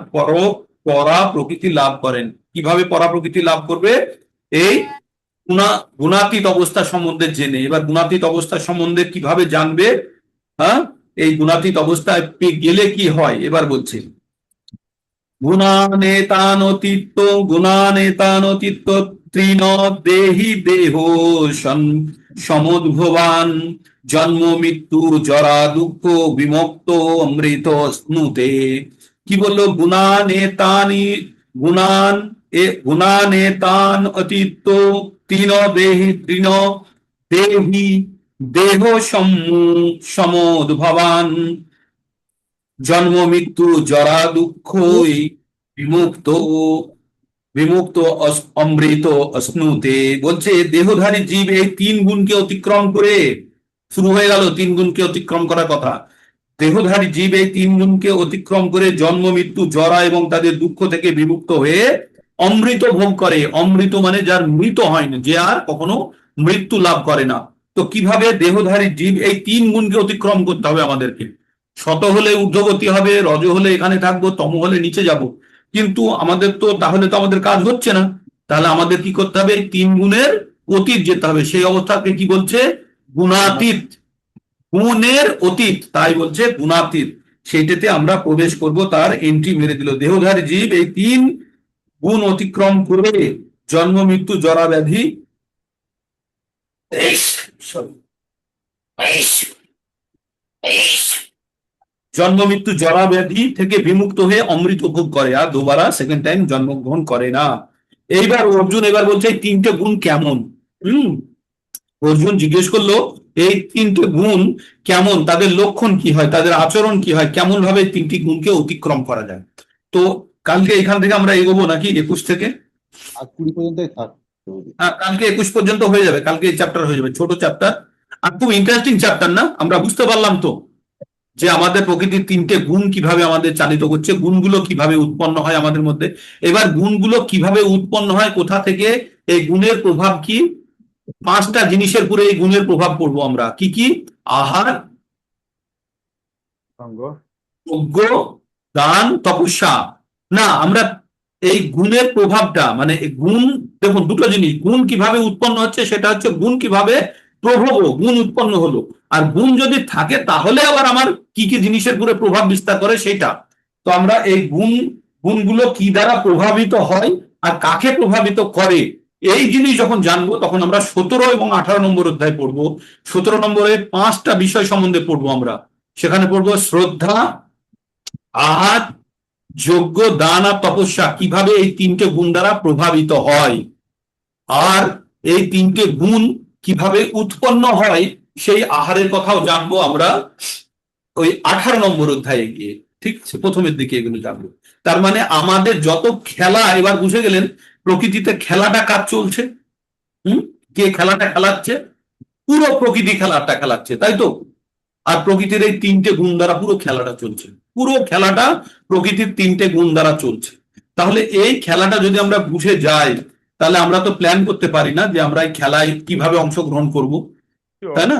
পরা প্রকৃতি লাভ করেন। কিভাবে পরা প্রকৃতি লাভ করবে? এই গুণাতীত অবস্থা সম্বন্ধে জেনে। এবার গুণাতীত অবস্থা সম্বন্ধে কিভাবে জানবে? এই গুণাতীত অবস্থায় গেলে কি হয় এবার বলছি। গুণানেতানতীত্য তৃণ দেহি দেহ সমুদ্ভবান জন্ম মৃত্যু জরা দুঃখ বিমুক্ত অমৃত স্নুতে। কি বললো? গুণানেতান অতীত্য তৃণ দেহি দেহ সমুদ্ভবান জন্ম মৃত্যু জরা দুঃখ বিমুক্ত বিমুক্ত অমৃত অশ্নুতে। বলছে দেহধারী জীব এই তিন গুণকে অতিক্রম করে, শুরু হয়ে গেল তিন গুণকে অতিক্রম করার কথা। দেহধারী জীব এই তিন গুণকে অতিক্রম করে জন্ম মৃত্যু জরা এবং তাদের দুঃখ থেকে বিমুক্ত হয়ে অমৃত ভোগ করে। অমৃত মানে যার মৃত হয় না, যে আর কখনো মৃত্যু লাভ করে না। তো কিভাবে দেহধারী জীব এই তিন গুণকে অতিক্রম করতে হবে আমাদেরকে? শত হলে ঊর্ধ্বগতি হবে, রজ হলে এখানে থাকবো, তম হলে নিচে যাব। কিন্তু আমাদের তো তাহলে তো আমাদের কাজ হচ্ছে না। তাহলে আমাদের কি করতে হবে? এই তিন গুণের অতীত যেতে হবে। সেই অবস্থাকে কি বলছে? গুণাতীত। গুণের অতীত, তাই বলছে গুণাতীত। সেইটাতে আমরা প্রবেশ করব, তার এন্ট্রি মেরে দিল। দেহধারী জীব এই তিন গুণ অতিক্রম করে জন্ম মৃত্যু জরা ব্যাধি জন্ম মৃত্যু জরা ব্যাধি থেকে বিমুক্ত হয়ে অমৃত ভোগ করে, আর দুবারা সেকেন্ড টাইম জন্মগ্রহণ করে না। এইবার অর্জুন এবার বলছে এই তিনটে গুণ কেমন। অর্জুন জিজ্ঞেস করলো এই তিনটে গুণ কেমন, তাদের লক্ষণ কি হয়, তাদের আচরণ কি হয়, কেমন ভাবে তিনটি গুণকে অতিক্রম করা যায়। তো কালকে এখান থেকে আমরা এগোবো নাকি 21 থেকে? আর 20 পর্যন্তই থাক। হ্যাঁ, কালকে 21 পর্যন্ত হয়ে যাবে। কালকে এই চ্যাপ্টার হয়ে যাবে, ছোট চ্যাপ্টার, আর খুব ইন্টারেস্টিং চ্যাপ্টার না? আমরা বুঝতে পারলাম তো যে আমাদের প্রকৃতির তিনটে গুণ কিভাবে আমাদের চালিত করছে, গুণগুলো কিভাবে উৎপন্ন হয় আমাদের মধ্যে। এবার গুণগুলো কিভাবে উৎপন্ন হয়, কোথা থেকে, এই গুণের প্রভাব কি, পাঁচটা জিনিসের উপরে এই গুণের প্রভাব পড়বো আমরা। কি কি? আহার, সঙ্গ, যজ্ঞ, দান, তপস্যা। না, আমরা এই গুণের প্রভাবটা মানে গুণ, দেখুন দুটো জিনিস, গুণ কিভাবে উৎপন্ন হচ্ছে সেটা হচ্ছে গুণ কিভাবে প্রভাব, গুণ উৎপন্ন হলো। আর গুণ যদি থাকে তাহলে আবার আমার কি কি জিনিসের উপরে প্রভাব বিস্তার করে সেটা। তো আমরা এই গুণগুলো কি দ্বারা প্রভাবিত হয় আর কাকে প্রভাবিত করে, এই জিনিস যখন জানবো তখন আমরা 17 এবং 18 নম্বর অধ্যায় পড়বো। 17 নম্বরে 5টা বিষয় সম্বন্ধে পড়বো আমরা। সেখানে পড়বো শ্রদ্ধা, আহার, যজ্ঞ, দান আর তপস্যা কিভাবে এই তিনটে গুণ দ্বারা প্রভাবিত হয়, আর এই তিনটে গুণ কিভাবে উৎপন্ন হয় সেই আহারের কথাও জানবো আমরা ওই 18 নম্বর অধ্যায়ে গিয়ে। ঠিক আছে, প্রথমের দিকে এগুলো জানবো। তার মানে আমাদের যত খেলা, এবার বুঝে গেলেন প্রকৃতিতে খেলাটা কাজ চলছে। কে খেলাটা খেলাচ্ছে? পুরো প্রকৃতি খেলাটা খেলাচ্ছে, তাই তো? আর প্রকৃতির এই তিনটে গুণ দ্বারা পুরো খেলাটা চলছে। পুরো খেলাটা প্রকৃতির তিনটে গুণ দ্বারা চলছে। তাহলে এই খেলাটা যদি আমরা বুঝে যাই, তাহলে আমরা তো প্ল্যান করতে পারি না যে আমরা এই খেলায় কিভাবে অংশগ্রহণ করব, তাই না?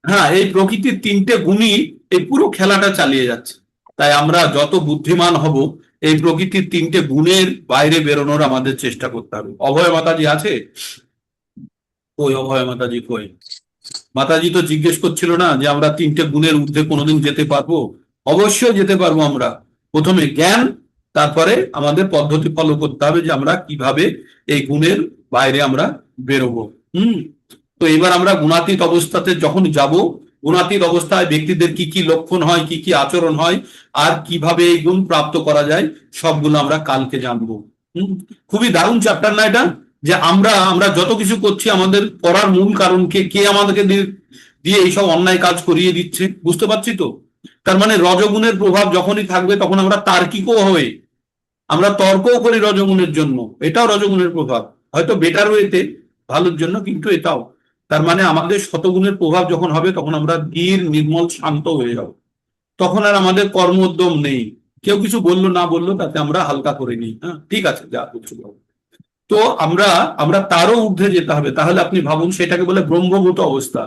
হ্যাঁ, এই প্রকৃতির তিনটে গুণই এই পুরো খেলাটা চালিয়ে যাচ্ছে। তাই আমরা যত বুদ্ধিমান হব এই প্রকৃতির তিনটে গুণের বাইরে বেরোনোর আমাদের চেষ্টা করতে হবে। অভয় মাতাজি আছে? কই অভয় মাতাজি কই? মাতাজি তো জিজ্ঞেস করছিল না যে আমরা তিনটে গুণের ঊর্ধ্বে কোনোদিন যেতে পারবো? অবশ্যই যেতে পারবো আমরা। প্রথমে জ্ঞান, তারপরে আমাদের পদ্ধতি ফলো করতে হবে যে আমরা কিভাবে এই গুণের বাইরে আমরা বেরোবো। তো এবার আমরা গুণাতীত অবস্থাতে যখন যাব, গুণাতীত অবস্থায় ব্যক্তিদের কি কি লক্ষণ হয়, কি কি আচরণ হয়, আর কিভাবে এই গুণ প্রাপ্ত করা যায়, সবগুলো আমরা কালকে জানবো। খুবই দারুণ চ্যাপ্টার না এটা? যে আমরা যত কিছু করছি আমাদের করার মূল কারণ কে আমাদেরকে দিয়ে এইসব অন্যায় কাজ করিয়ে দিচ্ছে, বুঝতে পারছি তো? তার মানে রজগুণের প্রভাব যখনই থাকবে তখন আমরা তার্কিকও হয়ে আমরা তর্কও করি রজগুণের জন্য, এটাও রজগুণের প্রভাব, হয়তো বেটার ওয়েতে, ভালোর জন্য, কিন্তু এটাও। তার মানে আমাদের শতগুণের প্রভাব যখন হবে তখন আমরা ধীর নির্মল শান্ত হয়ে যাব। তখন আর আমাদের কর্মোদ্যম নেই, কেউ কিছু বললো না বললো তাতে আমরা হালকা করে নিই, হ্যাঁ ঠিক আছে যা কিছু বলবো। তো আমরা তারও ঊর্ধ্বে যেতে হবে। তাহলে আপনি ভাবুন, সেটাকে বলে ব্রহ্মভূত অবস্থা।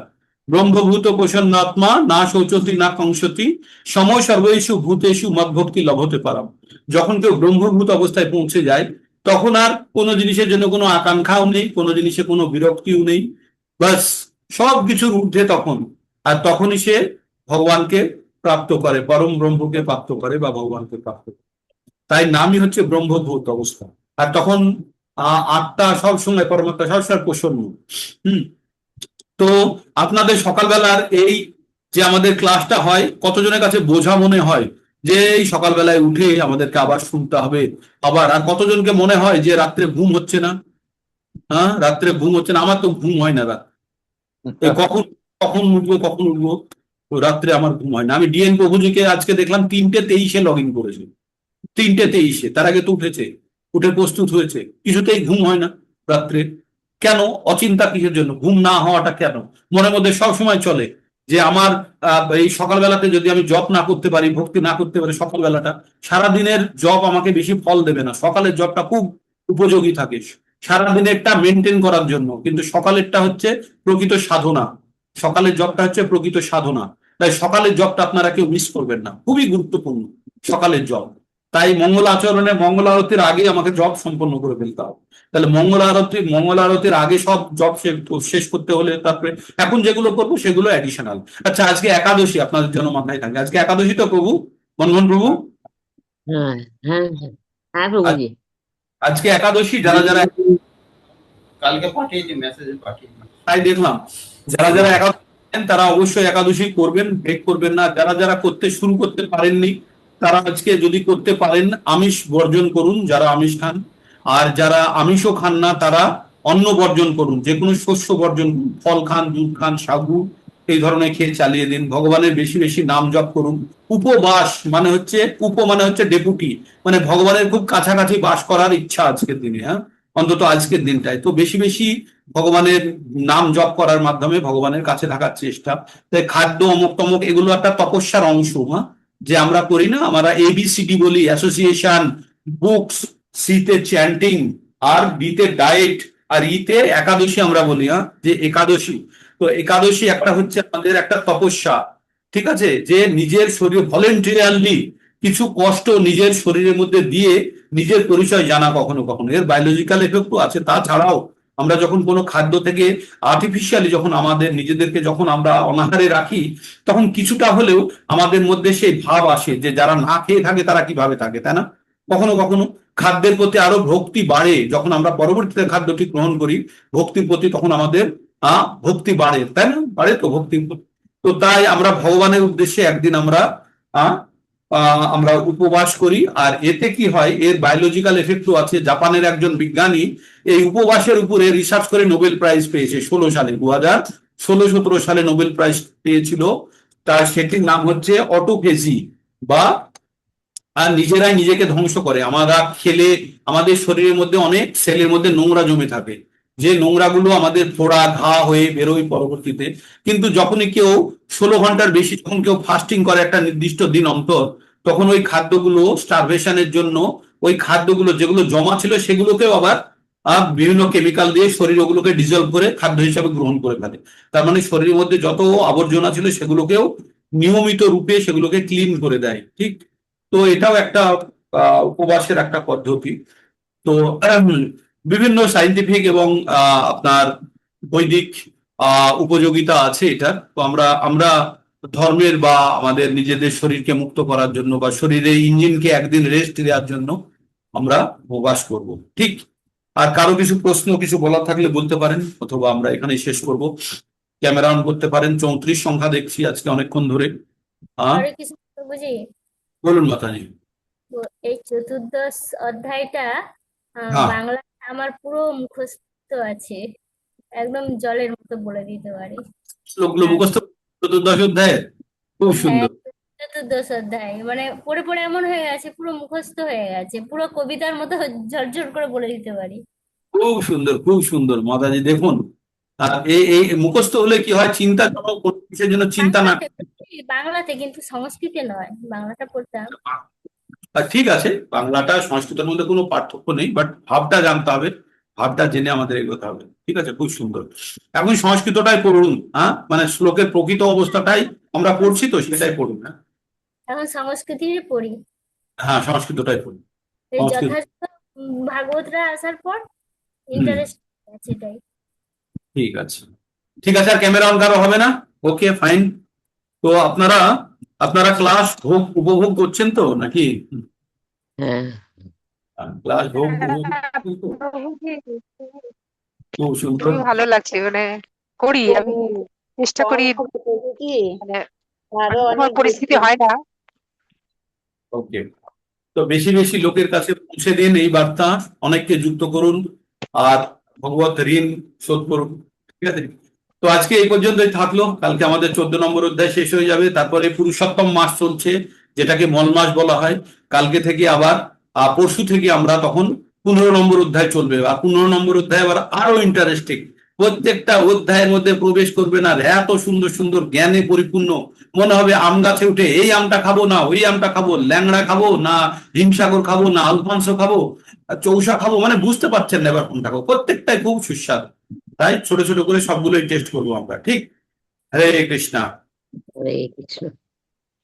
ব্রহ্মভূত প্রসন্নাত্মা না শৌচতি না কংসতি সময় সর্বেষু ভূতেষু মদ্ভক্তি লভতে পারাম। যখন কেউ ব্রহ্মভূত অবস্থায় পৌঁছে যায় তখন আর কোনো জিনিসের জন্য কোনো আকাঙ্ক্ষাও নেই, কোনো জিনিসে কোনো বিরক্তিও নেই, বাস সব কিছুর ঊর্ধ্বে তখন। আর তখনই সে ভগবানকে প্রাপ্ত করে, পরম ব্রহ্মকে প্রাপ্ত করে বা ভগবানকে প্রাপ্ত করে। তাই নামই হচ্ছে ব্রহ্মভূত অবস্থা। আর তখন আত্মা সবসময়, পরমাত্মা সবসময় প্রসন্ন। হুম। তো আপনাদের সকালবেলার এই যে আমাদের ক্লাসটা হয়, কতজনের কাছে বোঝা মনে হয় যে এই সকালবেলায় উঠে আমাদেরকে আবার শুনতে হবে আবার? আর কতজনকে মনে হয় যে রাত্রে ঘুম হচ্ছে না? হ্যাঁ, রাত্রে ঘুম হচ্ছে না। আমার তো ঘুম হয় না রাত, এই কখন কখন উঠবো কখন উঠবো, তো রাত্রে আমার ঘুম হয় না। আমি ডিএন প্রভুজিকে আজকে দেখলাম 3:23 লগ ইন করেছে, 3:23। তার আগে তো উঠেছে, উঠে প্রস্তুত হয়েছে, কিছুতেই ঘুম হয় না রাত্রে। কেন? অচিন্তা কিসের জন্য? ঘুম না হওয়াটা কেন মনের মধ্যে সব সময় চলে যে আমার এই সকালবেলাতে যদি আমি জপ না করতে পারি, ভক্তি না করতে পারি, সকালবেলাটা সারাদিনের জপ আমাকে বেশি ফল দেবে না। সকালের জপটা খুব উপযোগী থাকে সারাদিনেরটা মেনটেন করার জন্য, কিন্তু সকালেরটা হচ্ছে প্রকৃত সাধনা। সকালের জপটা হচ্ছে প্রকৃত সাধনা। তাই সকালের জপটা আপনারা কেউ মিস করবেন না, খুবই গুরুত্বপূর্ণ সকালের জপ। তাই মঙ্গল আচরণে মঙ্গল আরতির আগে আমাকে জপ সম্পন্ন করে ফেলতে হবে। তাহলে মঙ্গল আরতির আগে সব জব শেষ করতে হলে তারপরে এখন যেগুলো করবো সেগুলো অ্যাডিশনাল। আচ্ছা, আজকে একাদশী আপনাদের জন্য মাথায় থাকে, আজকে একাদশী তো প্রভু, বন্ধন প্রভু? হ্যাঁ হ্যাঁ হ্যাঁ হ্যাঁ আজ- প্রভুজি। আজকে একাদশী। যারা যারা, কালকে পাঠিয়ে দিই, মেসেজে পাঠিয়ে দিই। তাই দেখলাম, যারা যারা একাদশী করেন তারা অবশ্যই একাদশী করবেন, ব্রেক করবেন না। যারা যারা করতে শুরু করতে পারেননি তারা আজকে যদি করতে পারেন আমিষ বর্জন করুন, যারা আমিষ খান। আর যারা আমিষও খান না তারা অন্ন বর্জন করুন, যে কোনো শস্য বর্জন করুন, ফল খান, দুধ খান, সাগু এই ধরনের খেয়ে চালিয়ে দিন। ভগবানের বেশি বেশি নাম জপ করুন। উপবাস মানে হচ্ছে, মানে হচ্ছে ডেপুটি, মানে ভগবানের খুব কাছাকাছি বাস করার ইচ্ছা আজকের দিনে, হ্যাঁ, অন্তত আজকের দিনটায় তো বেশি বেশি ভগবানের নাম জপ করার মাধ্যমে ভগবানের কাছে থাকার চেষ্টা। তাই খাদ্য, অমুক তমুক, এগুলো একটা তপস্যার অংশ। হ্যাঁ, যে আমরা করি না, আমরা ABCD বলি, অ্যাসোসিয়েশন, বুকস, সিতে চ্যান্টিং, আর বিতে ডায়েট, আর ইতে একাদশী আমরা বলি। হ্যাঁ, যে একাদশী, তো একাদশী একটা হচ্ছে আমাদের একটা তপস্যা। ঠিক আছে, যে নিজের শরীর ভলেন্টিয়ারলি কিছু কষ্ট নিজের শরীরের মধ্যে দিয়ে নিজের পরিচয় জানা। কখনো কখনো এর বায়োলজিক্যাল এফেক্টও আছে। তাছাড়াও আমরা যখন কোনো খাদ্য থেকে আর্টিফিশিয়ালি যখন আমাদের নিজেদেরকে যখন আমরা অনাহারে রাখি, তখন কিছুটা হলেও আমাদের মধ্যে সেই ভাব আসে যে যারা না খেয়ে থাকে তারা কিভাবে থাকে, তাই না? কখনো কখনো খাদ্যের প্রতি আরো ভক্তি বাড়ে যখন আমরা পরবর্তীতে খাদ্যটি গ্রহণ করি। ভক্তির প্রতি তখন আমাদের ভক্তি বাড়ে, তাই না? বাড়ে তো ভক্তি। তো তাই আমরা ভগবানের উদ্দেশ্যে একদিন আমরা আহ আমরা উপবাস করি। আর এতে কি হয়, এর বায়োলজিক্যাল এফেক্টও আছে। জাপানের একজন বিজ্ঞানী এই উপবাসের উপরে রিসার্চ করে নোবেল প্রাইজ পেয়েছে 16 সালে, 2016-17 সালে নোবেল প্রাইজ পেয়েছিল। তার সেটির নাম হচ্ছে অটোফেজি, বা নিজেরাই নিজেকে ধ্বংস করে। আমরা খেলে আমাদের শরীরের মধ্যে অনেক সেলের মধ্যে নোংরা জমে থাকে, যে নোংরাগুলো আমাদের ফোড়া ঘা হয়ে বেরোয় পরবর্তীতে। কিন্তু যখনই কেউ 16 ঘন্টার বেশি যখন কেউ ফাস্টিং করে একটা নির্দিষ্ট দিন অন্তর, তখন ওই খাদ্যগুলো স্টারভেশনের জন্য, ওই খাদ্যগুলো যেগুলো জমা ছিল সেগুলোকেও আবার বিভিন্ন কেমিক্যাল দিয়ে শরীর ওগুলোকে ডিজলভ করে খাদ্য হিসাবে গ্রহণ করে ফেলে। তার মানে শরীরের মধ্যে যত আবর্জনা ছিল সেগুলোকেও নিয়মিত রূপে সেগুলোকে ক্লিন করে দেয়। ঠিক, তো এটাও একটা উপবাসের একটা পদ্ধতি। তো বিভিন্ন সাইন্টিফিক এবং আপনার বৈদিক উপযোগিতা আছে এটার। তো আমরা আমরা ধর্মের বা আমাদের নিজেদের শরীরকে মুক্ত করার জন্য বা শরীরের ইঞ্জিনকে একদিন রেস্ট দেওয়ার জন্য আমরা উপবাস করব। ঠিক। আর কারো কিছু প্রশ্ন, কিছু বলার থাকলে বলতে পারেন, অথবা আমরা এখানে শেষ করব। ক্যামেরা অন করতে পারেন। 34 সংখ্যা দেখছি আজকে অনেকক্ষণ ধরে। হরে কৃষ্ণ প্রভুজি, বলুন মাতাজি। তো এই চতুর্দশ অধ্যায়টা হ্যাঁ, বাংলায় আমার পুরো মুখস্থ আছে, একদম জলের মতো বলে দিতে পারি। শ্লোকগুলো আর মুখস্থ, চতুর্দশ অধ্যায়ে, খুব হ্যাঁ, সুন্দর। চতুর্দশ অধ্যায় মানে পড়ে পড়ে এমন হয়ে গেছে, পুরো মুখস্থ হয়ে গেছে, পুরো কবিতার মতো ঝরঝর করে বলে দিতে পারি। খুব সুন্দর, খুব সুন্দর মাতাজি। দেখুন, আর এই এই মুখস্থ হলে কি হয়, চিন্তা যখন কোনো কিছুর জন্য চিন্তা না, বাংলাতে বাংলাতে কিন্তু সংস্কৃতে নয়, বাংলাটা পড়তাম। ঠিক আছে, বাংলাটা সংস্কৃতের মধ্যে কোনো পার্থক্য নেই, বাট ভাবটা জানতে হবে, ভাবটা জেনে আমাদের এগোতে হবে। ঠিক আছে, খুব সুন্দর। এখন সংস্কৃতটাই পড়ুন। হ্যাঁ, মানে শ্লোকের প্রকৃত অবস্থাটাই আমরা পড়ছি, তো সেটাই পড়ুন। হ্যাঁ, এখন সংস্কৃতই পড়ি, হ্যাঁ, সংস্কৃতটাই পড়ুন। এই সংস্কৃত। যথাযথ ভাগবতরা আসার পর হুম, ইন্টারেস্ট আছে এটাই। ঠিক আছে, ঠিক আছে। আর ক্যামেরা অন করা হবে না? ওকে, ফাইন। তো আপনারা আপনারা ক্লাস উপভোগ করছেন তো নাকি? হ্যাঁ ক্লাস হোক খুব সুন্দর। খুবই ভালো লাগছে মানে করি আমি চেষ্টা করি মানে আমার পরিস্থিতি হয় না। ওকে, তো বেশি বেশি লোকের কাছে পৌঁছে দিন এই বার্তা, অনেককে যুক্ত করুন আর ভগবত ঋণ শোধ করুন। ঠিক আছে, তো আজকে এই পর্যন্তই থাকলো। কালকে আমাদের 14 নম্বর অধ্যায় শেষ হয়ে যাবে, তারপরে পুরুষোত্তম মাস চলছে যেটাকে মল মাস বলা হয়। কালকে থেকে আবার পরশু থেকে আমরা তখন 15 নম্বর অধ্যায় চলবে, আর 15 নম্বর অধ্যায় আবার আরো ইন্টারেস্টিং। প্রত্যেকটা অধ্যায়ের মধ্যে প্রবেশ করবেন আর এত সুন্দর সুন্দর জ্ঞানে পরিপূর্ণ, মনে হবে আম গাছে উঠে এই আমটা খাবো না ওই আমটা খাবো, ল্যাংড়া খাবো না হিমসাগর খাবো না আলফানসো খাবো, চৌসা খাবো, মানে বুঝতে পারছেন না এবার কোনটা খাবো। প্রত্যেকটাই খুব সুস্বাদু, তাই ছোট ছোট করে সবগুলোই টেস্ট করবো আমরা। ঠিক, হরে কৃষ্ণা। হরে কৃষ্ণ।